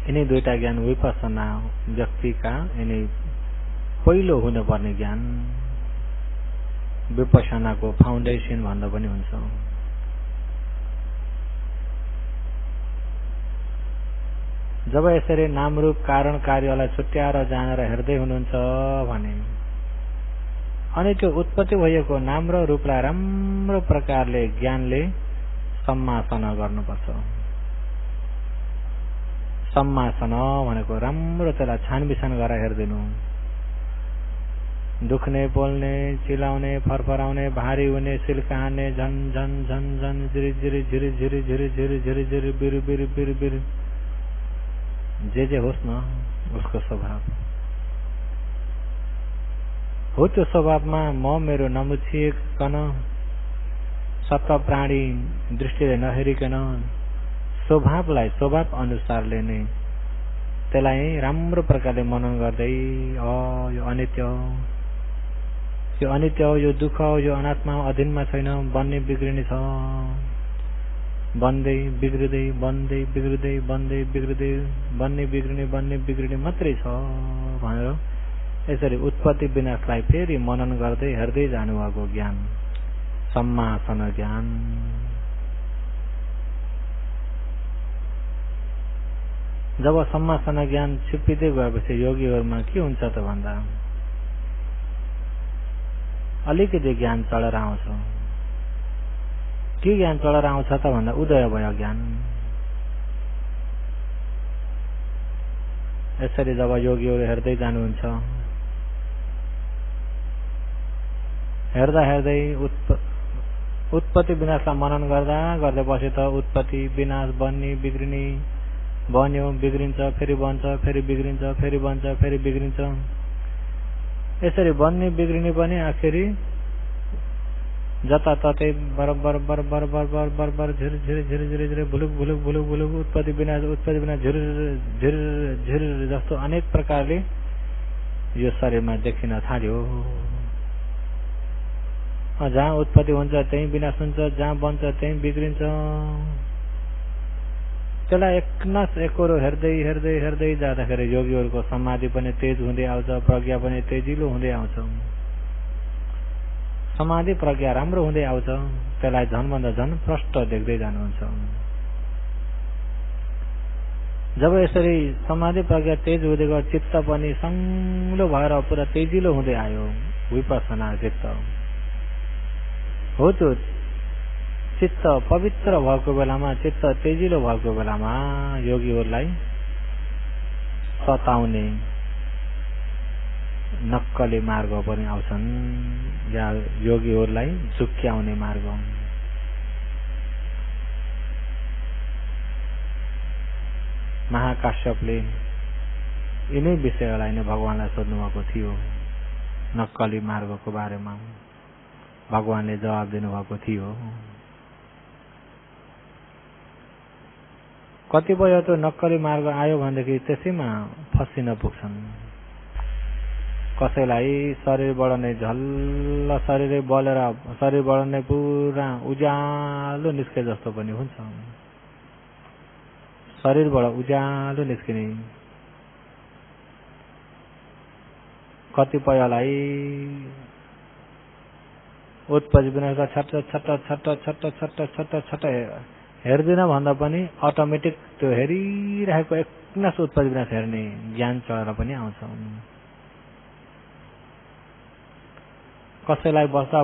यिनी दुईटा ज्ञान विपස්සना व्यक्तिका यिनी पहिलो हुनुपर्ने ज्ञान, विपස්සनाको फाउन्डेसन भन्दा पनि हुन्छ। जब यसरी नाम रूप कारण कार्यलाई छुट्याएर जानेर हेर्दै हुनुहुन्छ भने अनि त्यो उत्पत्ति भएको नाम र रूपलाई राम्रो प्रकारले ज्ञानले सम्मासन गर्नुपर्छ। सम्मासन भनेको राम्रो त्यसलाई छानबिछान गरेर हेर्दिनु। दुख्ने, पोल्ने, चिलाउने, फरफराउने, भारी हुने, सिल्का हान्ने, झन झन झन झन, झिरी झिरी झिरी झिरी झिरी झिरी झिरी झिरी, बिर बिर बिर बिर, जे होस् न उसको स्वभाव हो। त्यो स्वभावमा म मेरो नमुछिकन सत्ता प्राणी दृष्टिले नहेरिकन स्वभावलाई स्वभाव अनुसारले नै त्यसलाई राम्रो प्रकारले मनन गर्दै यो अनित्य हो, यो अनित्य हो, यो दुःख हो, यो अनात्मा अधीनमा छैन, बन्ने बिग्रिने छ, बन्दै बिग्रिँदै बन्दै बिग्रिँदै बन्दै बिग्रिँदै बन्ने बिग्रिने मात्रै छ भनेर यसरी उत्पत्ति विनाशलाई फेरि मनन गर्दै हेर्दै जानुभएको ज्ञान सम्मासन ज्ञान। जब सम्मासन ज्ञान छिप्पिँदै गएपछि योगीहरूमा के हुन्छ त भन्दा अलिकति ज्ञान चढेर आउँछ। के ज्ञान चढेर आउँछ त भन्दा उदय भयो ज्ञान। यसरी जब योगीहरू हेर्दै जानुहुन्छ, हेर्दा हेर्दै उत्पत्ति विनाशलाई मनन गर्दा गर्दै बसे त उत्पत्ति विनाश बन्ने बिग्रिने, बन्यो बिग्रिन्छ, फेरि बन्छ, फेरि बिग्रिन्छ, फेरि बन्छ, फेरि बिग्रिन्छ। यसरी बन्ने बिग्रिने पनि आखिरी जताततै बराबर बराबर बराबर बराबर झिर झिर झिर झिर झिर भुलुक भुलुक भुलुक भुलुक उत्पत्ति विनाश झिर झिर झिर जस्तो अनेक प्रकारले यो शरीरमा देखिन थाल्यो। जहाँ उत्पत्ति हुन्छ त्यही विनाश हुन्छ, जहाँ बन्छ त्यही बिग्रिन्छ। त्यसलाई एकनास एकरो हेर्दै हेर्दै हेर्दै जाँदाखेरि योगीहरूको समाधि पनि तेज हुँदै आउँछ, प्रज्ञा पनि तेजिलो हुँदै आउँछ। समाधि प्रज्ञा राम्रो हुँदै आउँछ, त्यसलाई झनभन्दा झन प्रष्ट देख्दै जानुहुन्छ। जब यसरी समाधि प्रज्ञा तेज हुँदै गयो, चित्त पनि संलो भएर पुरा तेजिलो हुँदै आयो, विपස්සना चित्त हो। त्यो चित्त पवित्र भएको बेलामा, चित्त तेजिलो भएको बेलामा योगीहरूलाई सताउने नक्कली मार्ग पनि आउँछन्, या योगीहरूलाई झुक्क्याउने मार्ग। महाकाश्यपले यिनै विषयलाई नै भगवानलाई सोध्नु भएको थियो। नक्कली मार्गको बारेमा भगवानले जवाब दिनुभएको थियो। कतिपय त नक्कली मार्ग आयो भनेदेखि त्यसैमा फसिन पुग्छन्। कसैलाई शरीरबाट नै झल्ल शरीरै बलेर शरीरबाट नै पुरा उज्यालो निस्के जस्तो पनि हुन्छ। शरीरबाट उज्यालो निस्किने, कतिपयलाई उत्पत्ति विनाश छट्ट छट्ट छट्ट छट्ट छट्ट छट्ट छट्ट हेर्दिन भन्दा पनि अटोमेटिक त्यो हेरिरहेको एकनास उत्पत्ति विनाश हेर्ने ज्ञान चढेर पनि आउँछ। कसैलाई बस्दा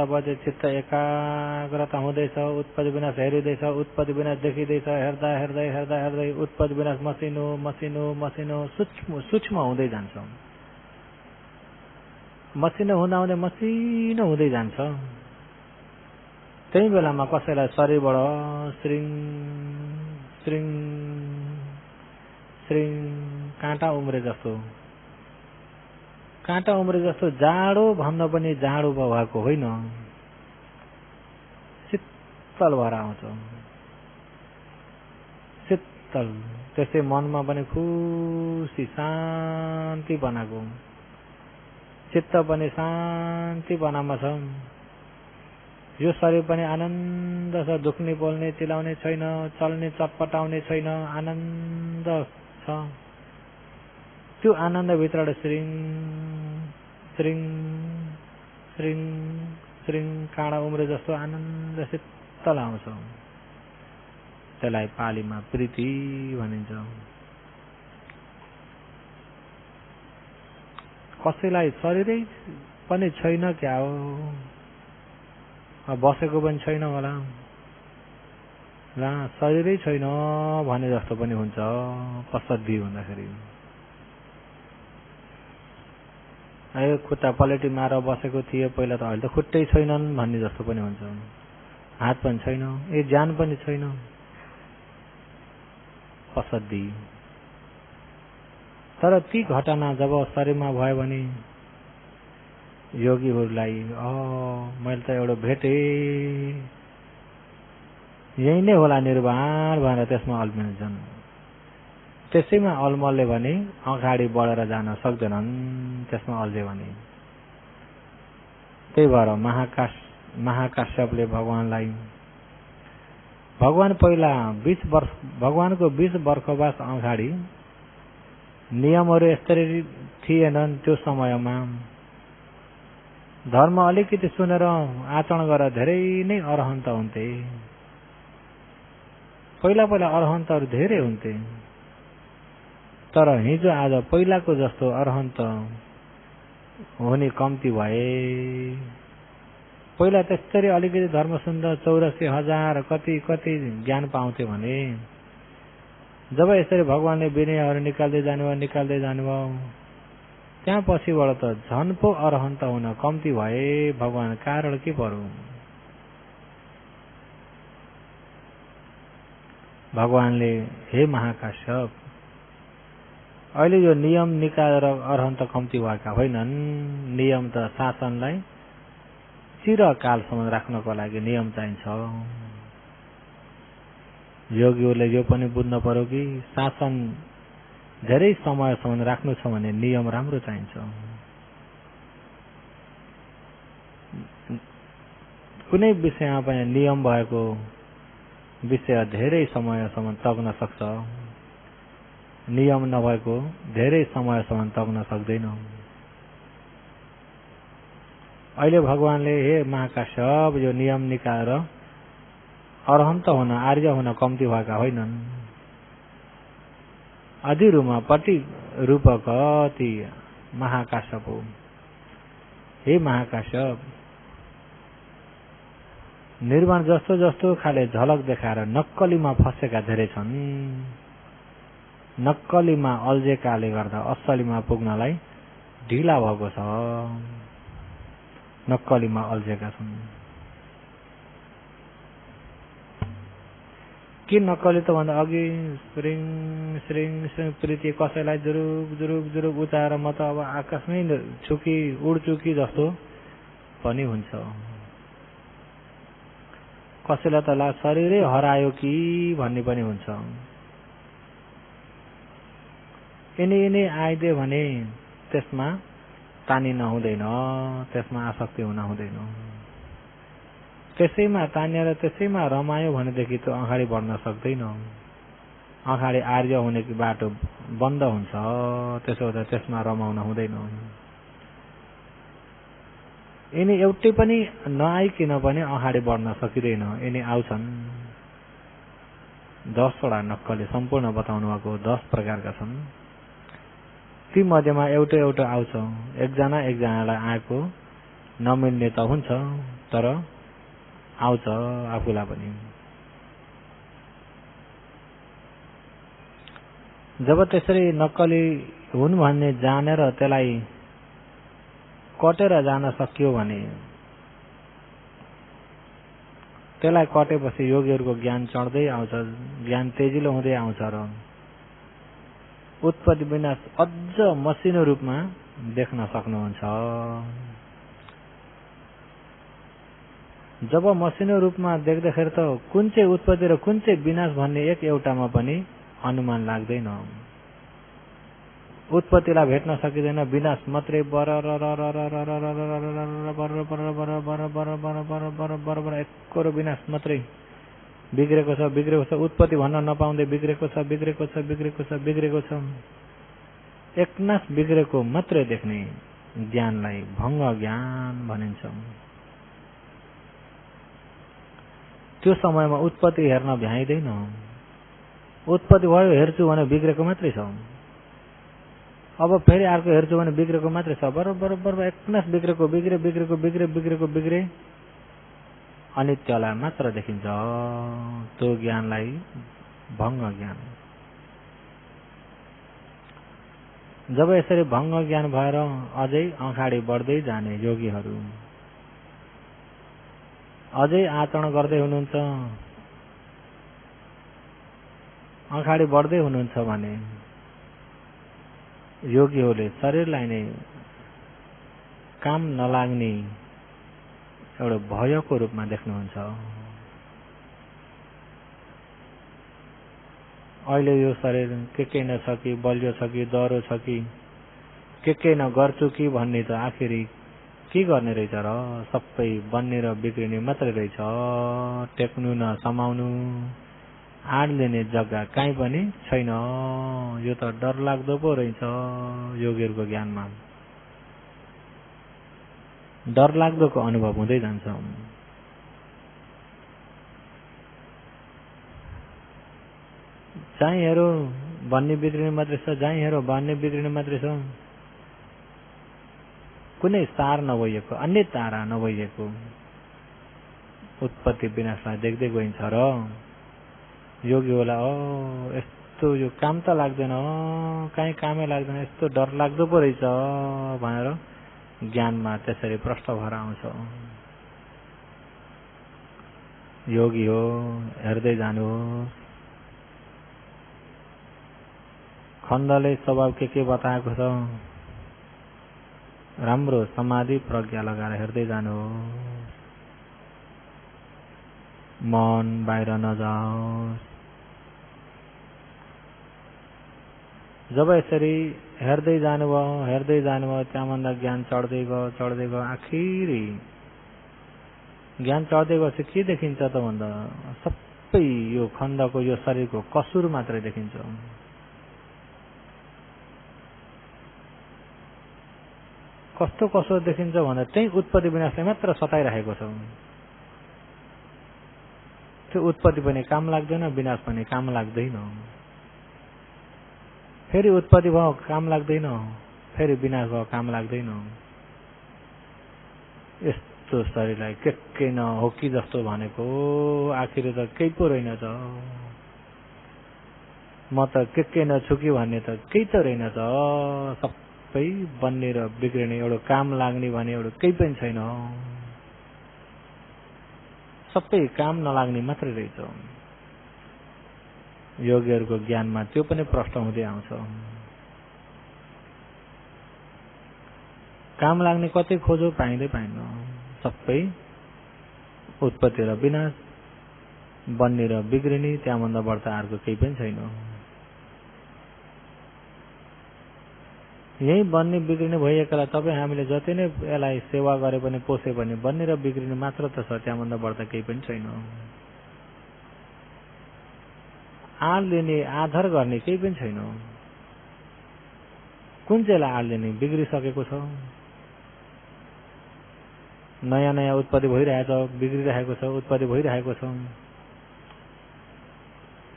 बस्दै चित्त एकाग्रता हुँदैछ, उत्पत्ति विनाश हेरिँदैछ, उत्पत्ति विनाश देखिँदैछ, हेर्दा हेर्दै हेर्दा हेर्दै उत्पत्ति विनाश मसिनो मसिनो मसिनो सूक्ष्म सूक्ष्म हुँदै जान्छ। मसिनो हुँदा हुँदै मसिनो हुँदै जान्छ। त्यही बेलामा कसैलाई शरीरबाट श्रिङ श्रिङ श्रिङ काँटा उम्रे जस्तो जाडो भन्दा पनि जाडो भएको होइन, शीतल भएर आउँछ, शीतल। त्यसै मनमा पनि खुसी शान्ति बनाएको, चित्त पनि शान्ति बनामा छ। यो शरीर पनि आनन्द छ, दुख्ने बोल्ने चिलाउने छैन, चल्ने चटपटाउने छैन, आनन्द छ। त्यो आनन्दभित्रबाट श्रिङ श्रिङ श्रिङ श्रिङ काँडा उम्रे जस्तो आनन्द शीतल आउँछ। त्यसलाई पालीमा प्रीति भनिन्छ। कसैलाई शरीरै पनि छैन क्या हो, बसेको पनि छैन होला, ला शरीरै छैन भने जस्तो पनि हुन्छ पसद्धी हुँदाखेरि। खुट्टा पलेटी मारेर बसेको थिए पहिला त, अहिले त खुट्टै छैनन् भन्ने जस्तो पनि हुन्छ, हात पनि छैन, ज्यान पनि छैन, पसद्धी। तर ती घटना जब शरीरमा भयो भने योगीहरूलाई मैले त एउटा भेटे, यही नै होला निर्वाण भनेर त्यसमा अल्मिन्छन्। त्यसैमा अलमलले भने अगाडि बढेर जान सक्दैनन् त्यसमा अल्झे भने। त्यही भएर महाकाश्यपले भगवान पहिला 20 वर्ष, भगवानको 20 वर्षवास अगाडि नियमहरू यस्तरी थिएनन्। त्यो समयमा धर्म अलिकति सुनेर आचरण गरेर धेरै नै अरहन्त हुन्थे। पहिला अरहन्तहरू धेरै हुन्थे, तर हिजो आज पहिलाको जस्तो अरहन्त हुने कम्ती भए। पहिला त्यस्तरी अलिकति धर्म सुन्दा 84,000 कति ज्ञान पाउँथे भने जब यसरी भगवानले विनयहरू निकाल्दै जानुभयो त्यहाँ पछिबाट त झन् पो अरहन्त हुन कम्ती भए। भगवान कारण के पर्यो? भगवानले हे महाकाश्यप, अहिले यो नियम निकालेर अरहन्त कम्ती भएका होइनन्। नियम त शासनलाई चिरकालसम्म राख्नको लागि नियम चाहिन्छ। योगीहरूले यो पनि बुझ्न पर्यो कि शासन धेरै समयसम्म राख्नु छ भने नियम राम्रो चाहिन्छ। कुनै विषयमा पनि नियम भएको विषय धेरै समयसम्म तग्न सक्छ, नियम नभएको धेरै समयसम्म तग्न सक्दैन। अहिले भगवानले हे महाकाश्यप, यो नियम निकालेर अरहन्त हुन, आर्य हुन कम्ती भएका होइनन्। अधिरूपपट्टि रूपक ती महाकाश्यप हो। हे महाकाश्यप, निर्वाण जस्तो खाले झलक देखाएर नक्कलीमा फसेका धेरै छन्। नक्कलीमा अल्झेकाले गर्दा असलीमा पुग्नलाई ढिला भएको छ। नक्कलीमा अल्झेका छन्। के नक्कली त भन्दा अघि श्रिङ श्रिङ श्रिङ प्रीति कसैलाई जुरुक उचाएर म त अब आकाशमै उड्छु कि जस्तो पनि हुन्छ। कसैलाई त शरीरै हरायो कि भन्ने पनि हुन्छ। यिनी आइदियो भने त्यसमा तानिन हुँदैन, त्यसमा आसक्ति हुन हुँदैन। त्यसैमा तानिएर त्यसैमा रमायो भनेदेखि त अगाडि बढ्न सक्दैन। अगाडि आर्य हुने बाटो बन्द हुन्छ। त्यसो हुँदा त्यसमा रमाउन हुँदैन। यिनी एउटै पनि नआइकन पनि अगाडि बढ्न सकिँदैन। यिनी आउँछन्। 10 वटा नक्कली सम्पूर्ण बताउनु भएको 10 प्रकारका छन्। ती मध्येमा एउटा आउँछ। एकजनालाई आएको नमिल्ने त हुन्छ, तर आउँछ आफूलाई पनि। जब त्यसरी नक्कली हुन् भन्ने जानेर त्यसलाई कटेर जान सकियो भने त्यसलाई कटेपछि योगीहरूको ज्ञान चढ्दै आउँछ, ज्ञान तेजिलो हुँदै आउँछ र उत्पत्ति विनाश अझ मसिनो रूपमा देख्न सक्नुहुन्छ। जब मसिनो रूपमा देख्दाखेरि त कुन चाहिँ उत्पत्ति र कुन चाहिँ विनाश भन्ने एक एउटामा पनि अनुमान लाग्दैन। उत्पत्तिलाई भेट्न सकिँदैन, विनाश मात्रै एकरो विनाश मात्रै बिग्रेको छ, उत्पत्ति भन्न नपाउँदै बिग्रेको छ। एकनाश बिग्रेको मात्रै देख्ने ज्ञानलाई भङ्ग ज्ञान भनिन्छ। त्यो समयमा उत्पत्ति हेर्न भ्याइँदैन। उत्पत्ति भयो हेर्छु भने बिग्रेको मात्रै छ, अब फेरि अर्को हेर्छु भने बिग्रेको मात्रै छ। बराबर एकनाश बिग्रेको बिग्रे अनित्यलाई मात्र देखिन्छ। त्यो ज्ञानलाई भङ्ग ज्ञान। जब यसरी भङ्ग ज्ञान भएर अझै अगाडि बढ्दै जाने योगीहरू अझै आचरण गर्दै हुनुहुन्छ, अगाडि बढ्दै हुनुहुन्छ भने योगीहरूले शरीरलाई नै काम नलाग्ने एउटा भयको रूपमा देख्नुहुन्छ। अहिले यो शरीर के न छ कि बलियो छ कि दह्रो छ कि के न गर्छु कि भन्ने त आखिरी के गर्ने रहेछ र? सबै बन्ने र बिग्रिने मात्रै रहेछ। टेक्नु न समाउनु, आड लिने जग्गा कहीँ पनि छैन। यो त डरलाग्दो पो रहेछ। योगीहरूको ज्ञानमा डरलाग्दोको अनुभव हुँदै जान्छ। जहीँ हेरो भन्ने बिग्रिने मात्रै छ, जहीँ हेरो भन्ने बिग्रिने मात्रै छ। कुनै सार नभइएको, अन्य तारा नभइएको उत्पत्ति विनाशलाई देख्दै गइन्छ र योगी होला यस्तो यो काम त लाग्दैन, कहीँ कामै लाग्दैन, यस्तो डर लाग्दो पो रहेछ भनेर ज्ञानमा त्यसरी प्रष्ट भएर आउँछ। योगी हो, हेर्दै जानुहोस्। खण्डले स्वभाव के बताएको छ, राम्रो समाधि प्रज्ञा लगाएर हेर्दै जानुहोस्। मन बाहिर नजाओस्। जब यसरी हेर्दै जानुभयो त्यहाँभन्दा ज्ञान चढ्दै गयो। आखिरी ज्ञान चढ्दै गएपछि के देखिन्छ त भन्दा सबै यो खण्डको, यो शरीरको कसुर मात्रै देखिन्छ। कस्तो कसुर देखिन्छ भन्दा त्यही उत्पत्ति विनाशले मात्र सताइरहेको छ। त्यो उत्पत्ति पनि काम लाग्दैन, विनाश पनि काम लाग्दैन। फेरि उत्पत्ति भयो काम लाग्दैन, फेरि विनाश भयो काम लाग्दैन। यस्तो शरीरलाई के न हो कि जस्तो भनेको आखिर त केही पो रहेन त। म त के न छु कि भन्ने त केही त रहेन त। सबै बन्ने र बिग्रिने, एउटा काम लाग्ने भने एउटा केही पनि छैन। सबै काम नलाग्ने मात्रै रहेछ। योगीहरूको ज्ञानमा त्यो पनि प्रष्ट हुँदै आउँछ। काम लाग्ने कतै खोजो पाइँदैन। सबै उत्पत्ति र विनाश, बन्ने र बिग्रिने, त्यहाँभन्दा बढ्ता अर्को केही पनि छैन। यही बन्ने बिग्रिने भइएकालाई तपाईँ हामीले जति नै यसलाई सेवा गरे पनि पोसे पनि बन्ने र बिग्रिने मात्र त छ, त्यहाँभन्दा बढ्ता केही पनि छैन। आड लिने, आधार गर्ने केही पनि छैन। कुन चाहिँलाई आड लिने? बिग्रिसकेको छ, नयाँ उत्पत्ति भइरहेछ, बिग्रिरहेको छ, उत्पत्ति भइरहेको छ।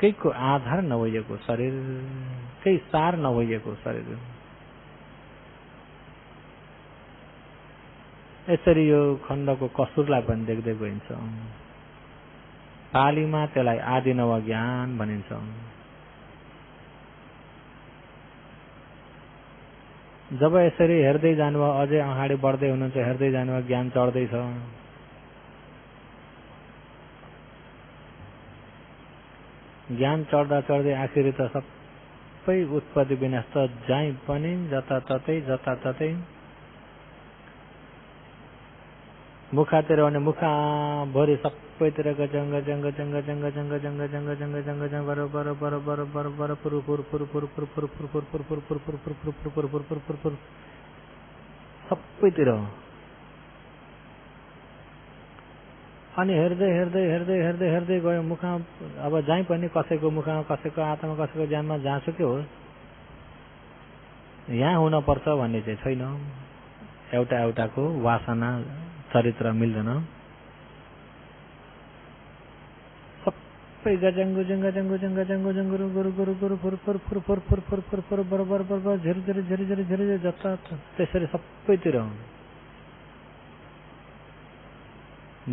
केहीको आधार नभइएको शरीर, केही सार नभइएको शरीर। यसरी यो खण्डको कसुरलाई पनि देख्दै गइन्छ। पालीमा त्यसलाई आदिनव ज्ञान भनिन्छ। जब यसरी हेर्दै जानुभयो, अझै अगाडि बढ्दै हुनुहुन्छ, हेर्दै जानुभयो, ज्ञान चढ्दैछ। ज्ञान चढ्दा चढ्दै आखिरी त सबै उत्पत्ति विनाश त जहीँ पनि जताततै मुखातिर भने मुखाभरि सबैतिर गजङ्ग जङ्ग जङ्ग जङ्ग जङ्ग जङ्ग जङ्ग जङ्ग जङ्ग जङ्ग बर बर बर बर बर बर पुरु पुरु पुरु पुरु पुरु पुरु पुरु पुरु पुरु पुरु पुरु पुरु पुरु पुरु पुरु पुरु पुरु पुरु पुरु सबैतिर। अनि हेर्दै हेर्दै हेर्दै हेर्दै हेर्दै गयो मुखमा। अब जहीँ पनि कसैको मुखमा, कसैको आत्मा, कसैको ज्ञानमा जहाँसुकै होस्, यहाँ हुनपर्छ भन्ने चाहिँ छैन। एउटा एउटाको वासना चरित्र मिल्दैन। सबै गजङ गुजङ गजङ गुजङ गजङ गुजङ गुरु गुरु गुरु गुरु फुर फुर फुर फुर फुर फुर फुर फुर बरोबर बरोबर झिर झिर झिर झिर झिर जता त्यसरी सबैतिर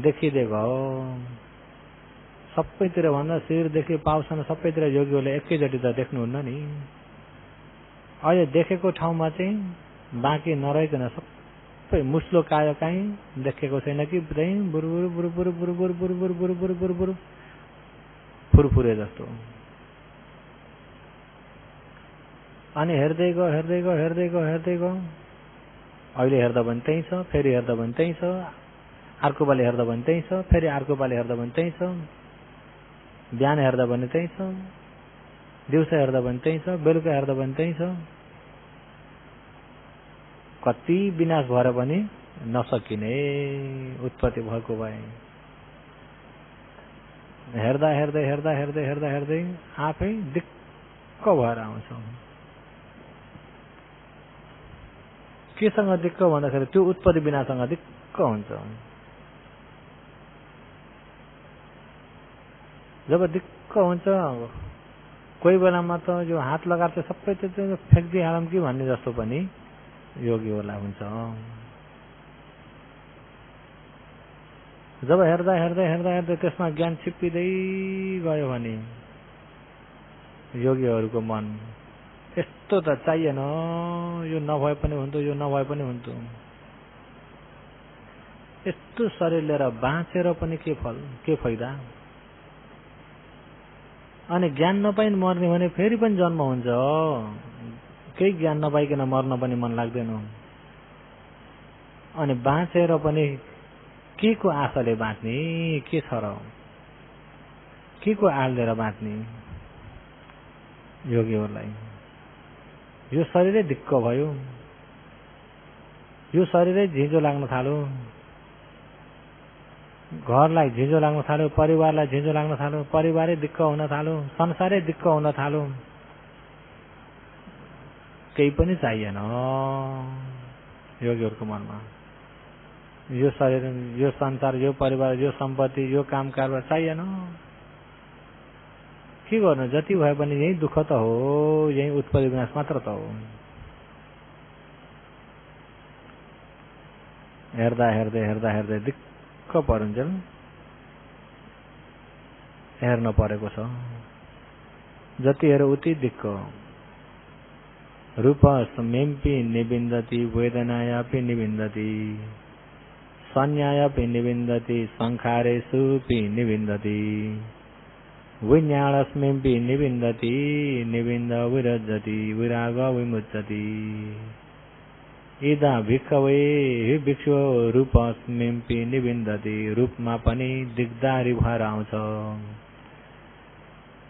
देखिदिएको हो। सबैतिर भन्दा शिरदेखि पाउसम्म सबैतिर योगीहरूले एकैचोटि त देख्नुहुन्न नि। अहिले देखेको ठाउँमा चाहिँ बाँकी नरहेकन सबै मुस्लो काय काहीँ देखेको छैन कि त्यहीँ बुरुबुरु बुरुबुरु बुरुबुरु बुरुबुरु बुरुबुरु बुरुबुरु फुरफुरे जस्तो। अनि हेर्दै गयो हेर्दै गयो हेर्दै गयो हेर्दै गयो। अहिले हेर्दा पनि त्यही छ, फेरि हेर्दा पनि त्यही छ, अर्को पालि हेर्दा पनि त्यही छ, फेरि अर्को पालि हेर्दा पनि त्यही छ, बिहान हेर्दा पनि त्यही छ, दिउँसो हेर्दा पनि त्यही छ, बेलुका हेर्दा पनि त्यही छ। कति विनाश भएर पनि नसकिने उत्पत्ति भएको भए। हेर्दा हेर्दै हेर्दा हेर्दै हेर्दा हेर्दै आफै दिक्क भएर आउँछ। केसँग दिक्क भन्दाखेरि त्यो उत्पत्ति विनाशसँग दिक्क हुन्छ। जब दिक्क हुन्छ कोही बेलामा त यो हात लगाएर चाहिँ सबै त्यो फ्याँक्दिहालौँ कि भन्ने जस्तो पनि योगीहरूलाई हुन्छ। जब हेर्दा हेर्दा हेर्दा हेर्दा त्यसमा ज्ञान छिप्पिँदै गयो भने योगीहरूको मन यस्तो त चाहिएन, यो नभए पनि हुन्थ्यो, यो नभए पनि हुन्थ्यो। यस्तो शरीर लिएर बाँचेर पनि के फल, के फाइदा। अनि ज्ञान नपाइ मर्ने भने फेरि पनि जन्म हुन्छ। केही ज्ञान नपाइकन मर्न पनि मन लाग्दैन। अनि बाँचेर पनि के को आशाले बाँच्ने, के छ र, के को आल लिएर बाँच्ने योगीहरूलाई। यो शरीरै दिक्क भयो, यो शरीरै झिझो लाग्न थाल्यो, घरलाई झिझो लाग्न थाल्यो, परिवारलाई झिझो लाग्न थाल्यो, परिवारै दिक्क हुन थाल्यो, संसारै दिक्क हुन थाल्यो। केही पनि चाहिएन योगीहरूको मनमा। यो शरीर, यो संसार, यो परिवार, यो सम्पत्ति, यो काम कारबार चाहिएन। के गर्नु, जति भए पनि यही दुःख त हो, यही उत्पत्ति विनाश मात्र त हो। हेर्दा हेर्दै हेर्दा हेर्दै दिक्क परुन्जेल हेर्न परेको छ। जति हेर उति दिक्क। रूप मेम्पी निबिन्दति वेदनायापि निबिन्दति संज्ञायापि निबिन्दति संखारेषुपि निबिन्दति विज्ञानस्मिंपि निबिन्दति निबिन्द विरज्जति विराग विमुच्यति इदा भिक्षवे भिक्षु रूपस्मिंपि निबिन्दति। रूपमा पनि दिग्दारी भएर आउँछ।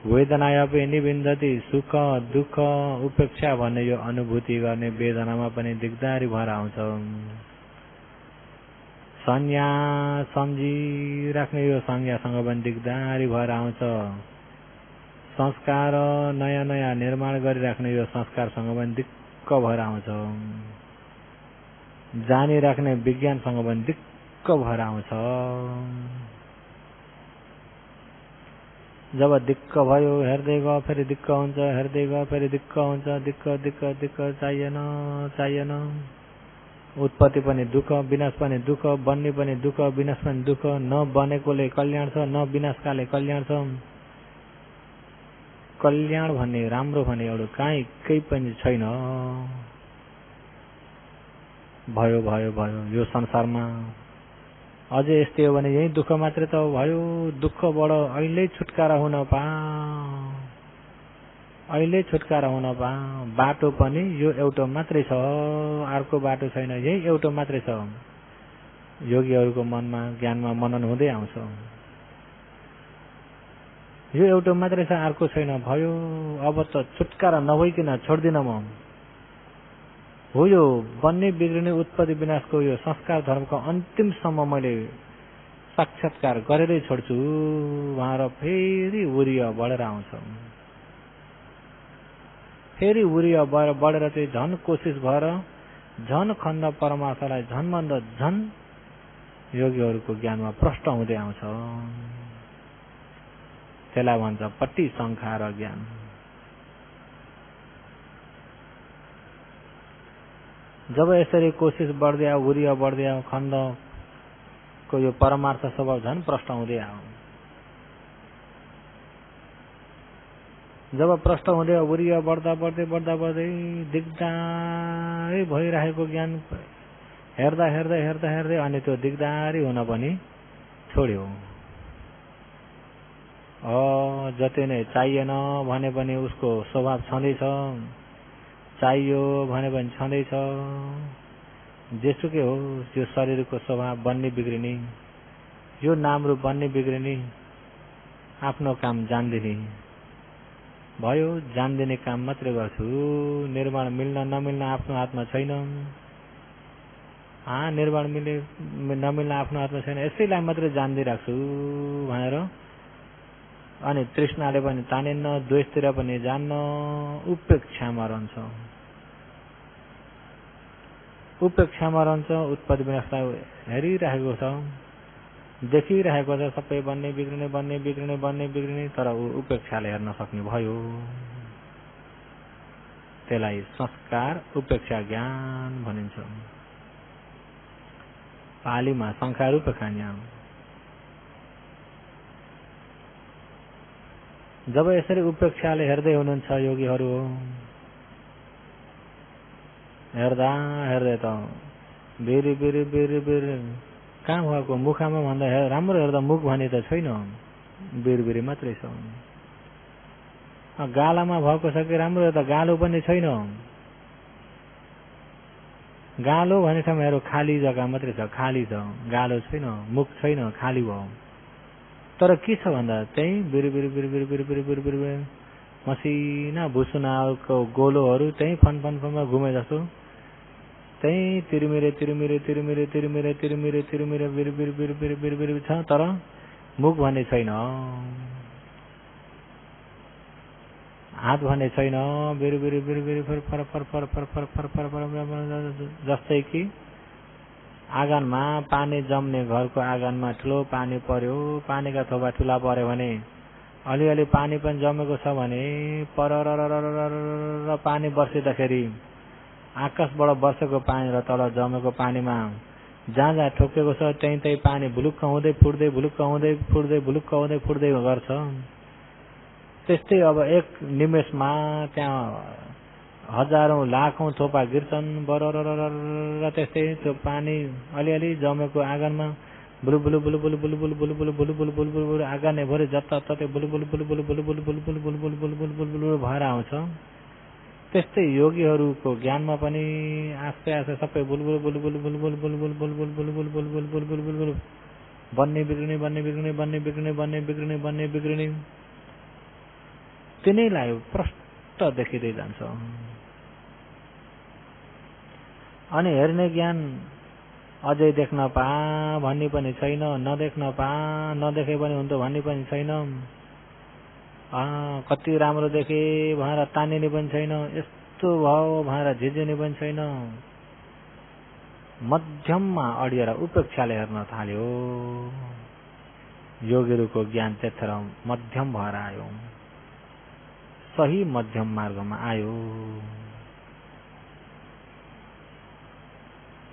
वेदनायापि निबिन्दति सुख दुःख उपेक्षा भन्ने यो अनुभूति गर्ने वेदनामा पनि दिग्दारी भएर आउँछ। संज्ञा सम्झिराख्ने यो संज्ञासँग पनि दिग्दारी भएर आउँछ। संस्कार नयाँ नयाँ निर्माण गरिराख्ने यो संस्कारसँग पनि दिक्क भएर आउँछ। जानिराख्ने विज्ञानसँग पनि दिक्क भएर आउँछ। जब दिक्क भयो हेर्दै गयो फेरि दिक्क हुन्छ, हेर्दै गयो फेरि दिक्क हुन्छ। दिक्क दिक्क दिक्क चाहिएन चाहिएन। उत्पत्ति पनि दुःख, विनाश पनि दुःख, बन्ने पनि दुःख, विनाश पनि दुःख। न बनेकोले कल्याण छ, न विनाशकाले कल्याण छ। कल्याण भन्ने राम्रो भन्ने एउटा काहीँ केही पनि छैन। भयो भयो भयो यो संसारमा अझै यस्तै हो भने यही दुःख मात्रै त भयो। दुःखबाट अहिले छुटकारा हुन अहिले छुटकारा हुन बाटो पनि यो एउटा मात्रै छ, अर्को बाटो छैन, यही एउटा मात्रै छ। योगीहरूको मनमा ज्ञानमा मनन हुँदै आउँछ, यो एउटा मात्रै छ, अर्को छैन। भयो अब त छुटकारा नभइकन छोड्दिन म। हो यो बन्ने बिग्रिने उत्पत्ति विनाशको यो संस्कार धर्मको अन्तिमसम्म मैले साक्षात्कार गरेरै छोड्छु भनेर फेरि उरिय बढेर आउँछ। फेरि उरिय बढेर चाहिँ झन कोसिस भएर झन खण्ड परमार्थलाई झनभन्दा झन योगीहरूको ज्ञानमा प्रष्ट हुँदै आउँछ। त्यसलाई भन्छ पट्टी शङ्का र ज्ञान। जब यसरी कोसिस बढ्दै आयो, उरिय बढ्दै आयो, खण्डको यो परमार्थ स्वभाव झन प्रष्ट हुँदै आयो। जब प्रष्ट हुँदै उरिय बढ्दा बढ्दै बढ्दा बढ्दै दिगदारी भइरहेको ज्ञान हेर्दा हेर्दै हेर्दा हेर्दै अनि त्यो दिगदारी हुन पनि छोड्यो। जति नै चाहिएन भने पनि उसको स्वभाव छँदैछ, चाहियो भने पनि छँदैछ। जेसुकै हो यो शरीरको स्वभाव बन्ने बिग्रिने, यो नाम रूप बन्ने बिग्रिने, आफ्नो काम जान्दिने भयो। जान्दिने काम मात्रै गर्छु, निर्माण मिल्न नमिल्न आफ्नो हातमा छैन। निर्माण नमिल्न आफ्नो हातमा छैन, यसैलाई मात्रै जान्दै राख्छु भनेर अनि तृष्णाले पनि तानिन्न, द्वेषतिर पनि जान्न, उपेक्षामा रहन्छ। उपेक्षामा रहन्छ, उत्पत्ति विनाशलाई हेरिरहेको छ, देखिरहेको छ, सबै बन्ने बिग्रिने बन्ने बिग्रिने बन्ने बिग्रिने, तर उपेक्षाले हेर्न सक्ने भयो। त्यसलाई संस्कार उपेक्षा ज्ञान भनिन्छ। पालीमा संस्कार उपेक्षा ज्ञान। जब यसरी उपेक्षाले हेर्दै हुनुहुन्छ योगीहरू, हेर्दा हेर्दै त बेरी बेरी बेरी बेरी कहाँ भएको मुखमा भन्दा राम्रो हेर्दा मुख भने त छैन, बिरबिरी मात्रै छ। गालामा भएको छ कि राम्रो हेर्दा गालो पनि छैन। गालो भन्ने ठाउँमा हेर खाली जग्गा मात्रै छ, खाली छ, गालो छैन, मुख छैन, खाली भयो। तर के छ भन्दा त्यही बिरबिरी बिरबिरी बिरबिरी बिरबिरी मसिना भुसुनाको गोलोहरू त्यही फन घुमे जस्तो त्यही तिरमिरे तिरमिरे तिरमिरे तिरमिरे तिरमिरे तिरमिरे बिरबिर बिरबिर बिरबिर छ, तर मुख भन्ने छैन, हात भन्ने छैन। बिरबिर बिरबिर फर फर फर फर फर फर फर फर फर जस्तै कि आँगनमा पानी जम्ने घरको आँगनमा ठुलो पानी पर्यो, पानीका थोपा ठुला पर्यो भने अलिअलि पानी पनि जमेको छ भने पर पानी बर्सिँदाखेरि आकाशबाट वर्षेको पानी र तल जमेको पानीमा जहाँ जहाँ ठोकेको छ त्यही त्यही पानी भुलुक्क हुँदै फुट्दै भुलुक्क हुँदै फुट्दै भुलुक्क हुँदै फुट्दै गर्छ। त्यस्तै अब एक निमेषमा त्यहाँ हजारौं लाखौं थोपा गिर्छन् बरर। त्यस्तै त्यो पानी अलिअलि जमेको आँगनमा blue blue blue blue blue blue blue blue blue blue blue blue blue आँगन भरि जताततै blue blue blue blue blue blue blue blue blue blue blue blue blue blue भएर आउँछ। त्यस्तै योगीहरूको ज्ञानमा पनि आस्ते आस्ते सबै बुलबुल बुलबुल बुलबुल बुलबुल बुलबुल बुलबुल बुलबुल बुलबुल बुलबुल बन्ने बिग्रिने बन्ने बिग्रिने बन्ने बिग्रिने बन्ने बिग्रिने बन्ने बिग्रिने तिनैलाई प्रष्ट देखिँदै जान्छ। अनि हेर्ने ज्ञान अझै देख्न पा भन्ने पनि छैन, नदेख्न पा नदेखे पनि हुन्थ्यो भन्ने पनि छैन, कति राम्रो देखे भनेर तानिने पनि छैन, यस्तो भयो भनेर झिझिने पनि छैन। मध्यममा अडिएर उपेक्षाले हेर्न थाल्यो। योगीहरूको ज्ञान त्यतिखेर मध्यम भएर आयो, सही मध्यम मार्गमा आयो।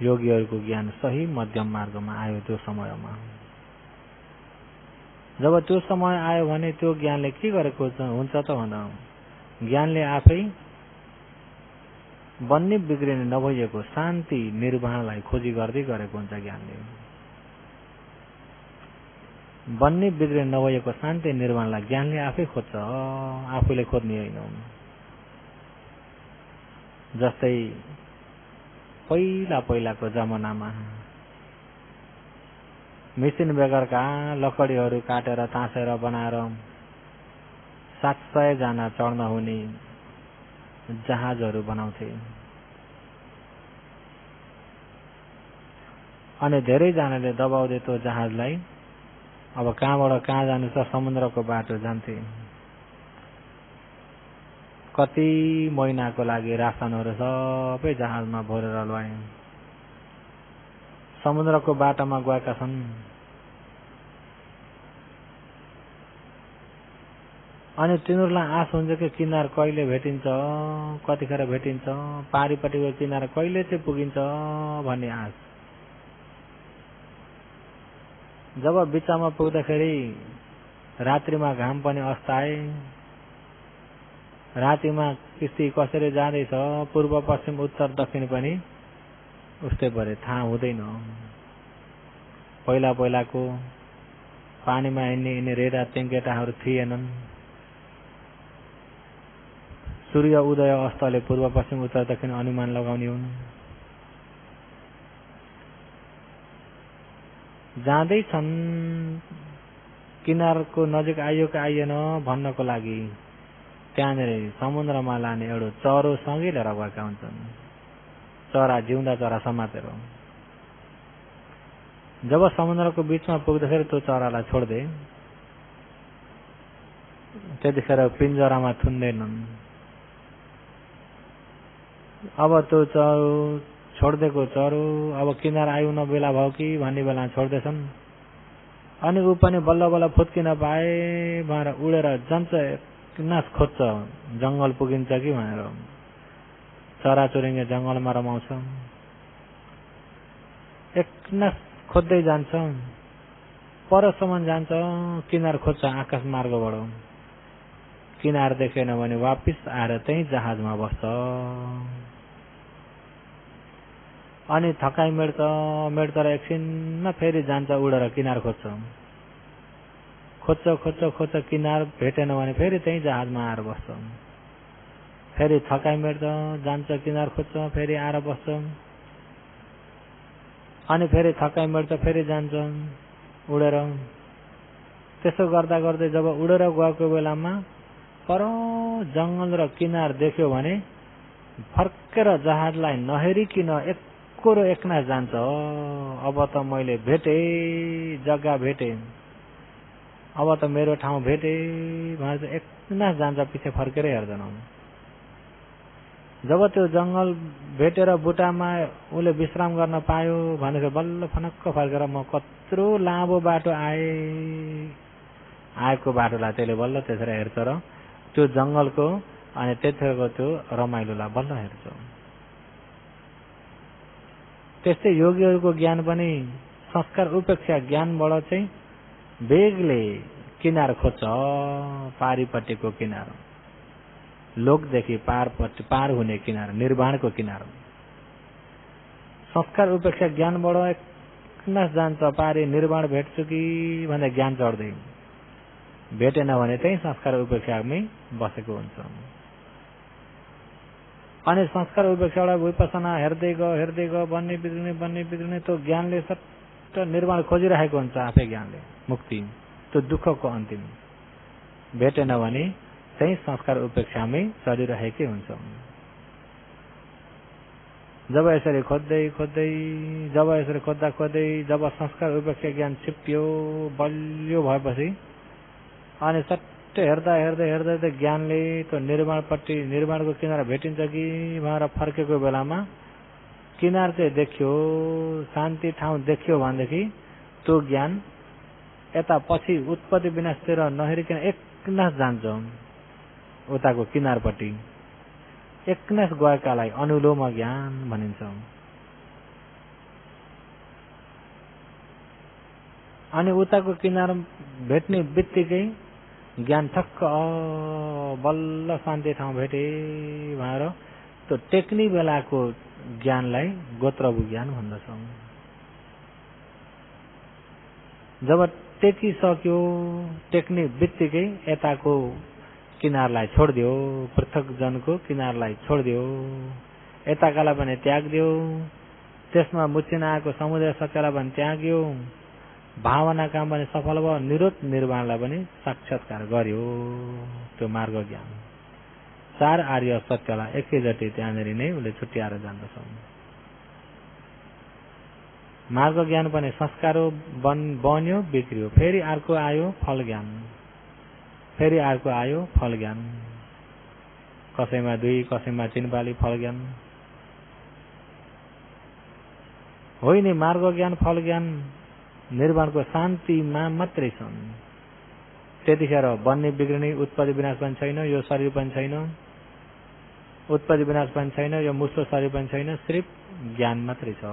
योगीहरूको ज्ञान सही मध्यम मार्गमा आयो त्यो समयमा। जब त्यो समय आयो भने त्यो ज्ञानले के गरेको हुन्छ त भन्दा ज्ञानले आफै बन्ने बिग्रिने नभइएको शान्ति निर्वाणलाई खोजी गर्दै गरेको हुन्छ ज्ञानले। बन्ने बिग्रिने नभइएको शान्ति निर्वाणलाई ज्ञानले आफै खोज्छ, आफूले खोज्ने होइन। जस्तै पहिलाको जमानामा मिसिन बेगरका लकडीहरू काटेर तासेर बनाएर 700 जना चढ्न हुने जहाजहरू बनाउँथे। अनि धेरैजनाले दबाउँदै त्यो जहाजलाई अब कहाँबाट कहाँ जानु छ समुद्रको बाटो जान्थे। कति महिनाको लागि रासनहरू सबै जहाजमा भरेर ल्याए। समुद्रको बाटोमा गएका छन्। अनि तिनीहरूलाई आश हुन्छ कि किनार कहिले भेटिन्छ, कतिखेर भेटिन्छ, पारिपट्टिको किनार कहिले चाहिँ पुगिन्छ भन्ने आश। जब बिचमा पुग्दाखेरि रात्रिमा घाम पनि अस्ताए। रातिमा किस्ती कसरी जाँदैछ पूर्व पश्चिम उत्तर दक्षिण पनि उस्तै परे थाहा हुँदैन। पहिलाको पानीमा हिँड्ने रेडा टेङ्केटाहरू थिएनन्। सूर्य उदय अस्तले पूर्व पश्चिम उत्तर दक्षिण अनुमान लगाउने हुन्। जाँदैछन् किनारको नजिक आइयो कि आइएन भन्नको लागि त्यहाँनिर समुद्रमा लाने एउटा चरो सँगै लिएर गएका हुन्छन्। चरा, जिउँदा चरा समातेर। जब समुद्रको बिचमा पुग्दाखेरि त्यो चरालाई छोड्दे, त्यतिखेर पिञ्जरामा थुन्दैनन्। अब त्यो चरो छोड्देको चरो अब किनार आउन बेला भयो कि भन्ने बेला छोड्दैछन्। अनि ऊ पनि बल्ल बल्ल फुत्किन पाए भनेर उडेर जान्छ, नास खोज्छ जङ्गल पुगिन्छ कि भनेर। चराचुरुङ्गी जङ्गलमा रमाउँछ। एकनास खोज्दै जान्छ, परसम्म जान्छ, किनार खोज्छ आकाश मार्गबाट। किनार देखेन भने वापिस आएर त्यही जहाजमा बस्छ। अनि थकाइ मेट्छ र एकछिनमा फेरि जान्छ उडेर किनार खोज्छ। खोज्छ किनार भेटेन भने फेरि त्यही जहाजमा आएर बस्छ। फेरि थकाइ मेट्छ, जान्छ किनार खोज्छ, फेरि आएर बस्छ। अनि फेरि थकाइ मेट्छ, फेरि जान्छ उडेर। त्यसो गर्दा गर्दै जब उडेर गएको बेलामा पर जङ्गल र किनार देख्यो भने फर्केर जहाजलाई नहेरिकन एकोरो एकनास जान्छ। अब त मैले भेटे, जग्गा भेटे, अब त मेरो ठाउँ भेटे भनेर एकनास जान्छ, पछि फर्केरै हेर्दैन। जब त्यो जङ्गल भेटेर बुटामा उसले विश्राम गर्न पायो भनेर बल्ल फनक्क फर्केर म कत्रो लामो बाटो आएको बाटोलाई त्यसले बल्ल त्यसरी हेर्छ र त्यो जङ्गलको अनि त्यतिखेरको त्यो रमाइलोलाई बल्ल हेर्छ। त्यस्तै योगीहरूको ज्ञान पनि संस्कार उपेक्षा ज्ञानबाट चाहिँ बेगले किनार खोज्छ, पारिपट्टिको किनार, लोकदेखि पार हुने किनार, निर्वाणको किनार। संस्कार उपेक्षा ज्ञानबाट एकनास जान्छ पारि निर्वाण भेट्छु कि भन्दा ज्ञान चढ्दै, भेटेन भने त्यही संस्कार उपेक्षामै बसेको हुन्छ। अनि संस्कार उपेक्षाबाट विपसना हेर्दै गयो बन्ने बिग्रिने त्यो ज्ञानले सट्ट निर्वाण खोजिरहेको हुन्छ आफै। ज्ञानले मुक्ति, त्यो दुःखको अन्तिम भेटेन भने त्यही संस्कार उपेक्षामै चलिरहेकै हुन्छ। जब यसरी खोज्दै जब संस्कार उपेक्षा ज्ञान छिप्पियो, बलियो भएपछि अनि सट्टै हेर्दै ज्ञानले त्यो निर्वाणको किनार भेटिन्छ कि भनेर फर्केको बेलामा किनार चाहिँ देख्यो, शान्ति ठाउँ देख्यो भनेदेखि त्यो ज्ञान यता पछि उत्पत्ति विनाशतिर नहेरिकन एकनास जान्छ उताको किनारपट्टि। एकनास गएकालाई अनुलोम ज्ञान भनिन्छ। अनि उताको किनार भेट्ने बित्तिकै ज्ञान ठक्क बल्ल शान्ति ठाउँ भेटे भनेर त्यो टेक्नी बेलाको ज्ञानलाई गोत्रबु ज्ञान भन्दछौँ। जब टेकिसक्यो, टेक्ने बित्तिकै यताको किनारलाई छोडिदियो, पृथक जनको किनारलाई छोडिदियो, यताकालाई पनि त्याग्दियो, त्यसमा मुच्चिन आएको समुदाय सत्यलाई पनि त्याग्यो, भावना काम पनि सफल भयो, निरोध निर्वाणलाई पनि साक्षात्कार गर्यो। त्यो मार्ग ज्ञान 4 आर्य सत्यलाई एकैचोटि त्यहाँनिर नै उसले छुट्याएर जान्दछ। मार्ग ज्ञान पनि संस्कारो बन्यो, बिग्रियो, फेरि अर्को आयो फल ज्ञान, फेरि अर्को आयो फल ज्ञान, कसैमा 2 कसैमा 3 पाली फल ज्ञान होइन। मार्ग ज्ञान फल ज्ञान निर्वाणको शान्तिमा मात्रै छन्। त्यतिखेर बन्ने बिग्रिने उत्पत्ति विनाश पनि छैन, यो शरीर पनि छैन, उत्पत्ति विनाश पनि छैन, यो मुस्तो शरीर पनि छैन, सिर्फ ज्ञान मात्रै छ।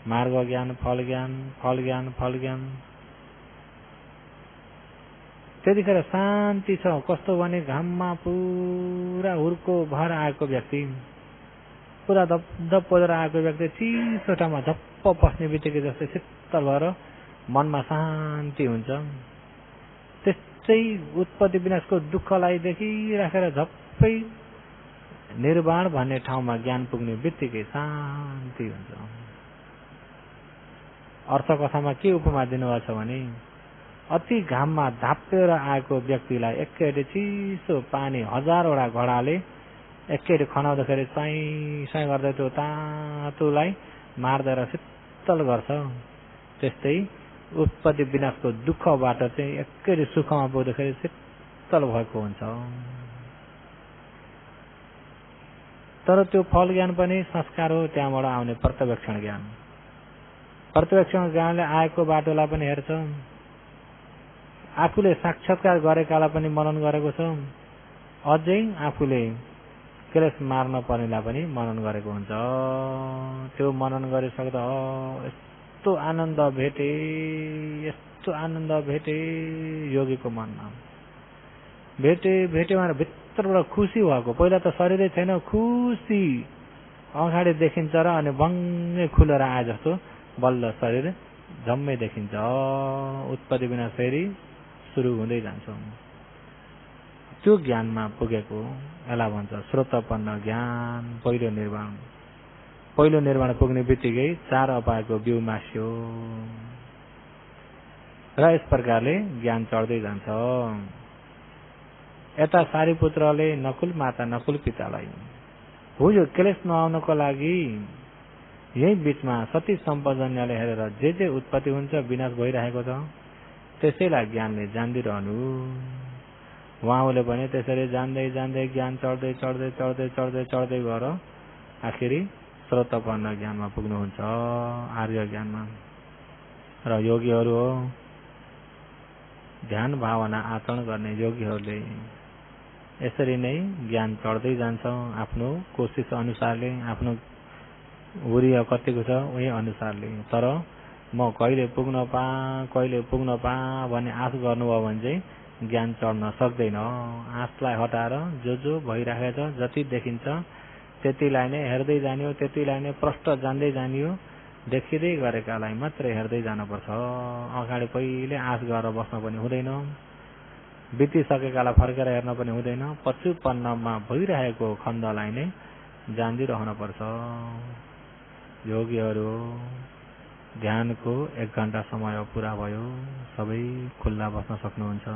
मार्ग ज्ञान फल ज्ञान, फल ज्ञान फल ज्ञान। त्यतिखेर शान्ति छ। कस्तो भने घाममा पुरा हुर्को भएर आएको व्यक्ति, पुरा धप परेर आएको व्यक्ति चिसो ठाउँमा झप्प पस्ने बित्तिकै जस्तै शीतल भएर मनमा शान्ति हुन्छ। त्यस्तै उत्पत्ति विनाशको दुःखलाई देखिराखेर झप्पै निर्वाण भन्ने ठाउँमा ज्ञान पुग्ने बित्तिकै शान्ति हुन्छ। अर्थ कथामा के उपमा दिनुभएको छ भने अति घाममा धापेर आएको व्यक्तिलाई एकैचोटि चिसो पानी 1000वटा घडाले एकैचोटि खनाउँदाखेरि स्वाई स्वाई गर्दै त्यो तातोलाई मार्दै शीतल गर्छ। त्यस्तै उत्पत्ति विनाशको दुःखबाट चाहिँ एकैचोटि सुखमा पुग्दाखेरि शीतल भएको हुन्छ। तर त्यो फल ज्ञान पनि संस्कार हो, त्यहाँबाट आउने प्रत्यवेक्षण ज्ञान। प्रत्यवेक्षण ज्ञानले आएको बाटोलाई पनि हेर्छ, आफूले साक्षात्कार गरेकालाई पनि मनन गरेको छ, अझै आफूले क्लेश मार्न पर्नेलाई पनि मनन गरेको हुन्छ। त्यो मनन गरिसक्दा यस्तो आनन्द भेटे, यस्तो आनन्द भेटे योगीको मनमा। भेटे भनेर भित्रबाट खुसी भएको। पहिला त शरीरै छैन, खुसी अगाडि देखिन्छ र अनि भङ्गै खुलेर आए जस्तो बल्ल शरीर जम्मै देखिन्छ। उत्पत्ति विनाश फेरि सुरु हुँदै जान्छ। त्यो ज्ञानमा पुगेको यसलाई भन्छ श्रोतपन्न ज्ञान। पहिलो निर्वाण पुग्ने बित्तिकै 4 अपायको बिउ मास्यो र यस प्रकारले ज्ञान चढ्दै जान्छ। यता सारीपुत्रले नकुल माता नकुल पितालाई हो यो क्लेश नआउनको लागि यही बीचमा सती सम्पजन्यले हेरेर जे उत्पत्ति हुन्छ विनाश भइरहेको छ त्यसैलाई ज्ञानले जान्दिरहनु। उहाँले भने त्यसरी जान्दै जान्दै ज्ञान चढ्दै चढ्दै चढ्दै चढ्दै चढ्दै गएर आखिरी श्रोतपन्न ज्ञानमा पुग्नुहुन्छ, आर्य ज्ञानमा। र योगीहरू हो ध्यान भावना आचरण गर्ने योगीहरूले यसरी नै ज्ञान चढ्दै जान्छ आफ्नो कोशिश अनुसारले, आफ्नो उरिया कतिको छ उही अनुसारले। तर म कहिले पुग्न पा भन्ने आश गर्नुभयो भने चाहिँ ज्ञान चढ्न सक्दैन। आशलाई हटाएर जो भइराखेको छ, जति देखिन्छ त्यतिलाई नै हेर्दै जानियो, त्यतिलाई नै प्रष्ट जान्दै जानियो। देखिँदै गरेकालाई मात्रै हेर्दै जानुपर्छ। अगाडि पहिले आश गरेर बस्न पनि हुँदैन, बितिसकेकालाई फर्केर हेर्न पनि हुँदैन। पछुपन्नमा भइरहेको खण्डलाई नै जान्दिरहनुपर्छ। योगीहरू ध्यानको 1 घण्टा समय पुरा भयो। सबै खुल्ला बस्न सक्नुहुन्छ।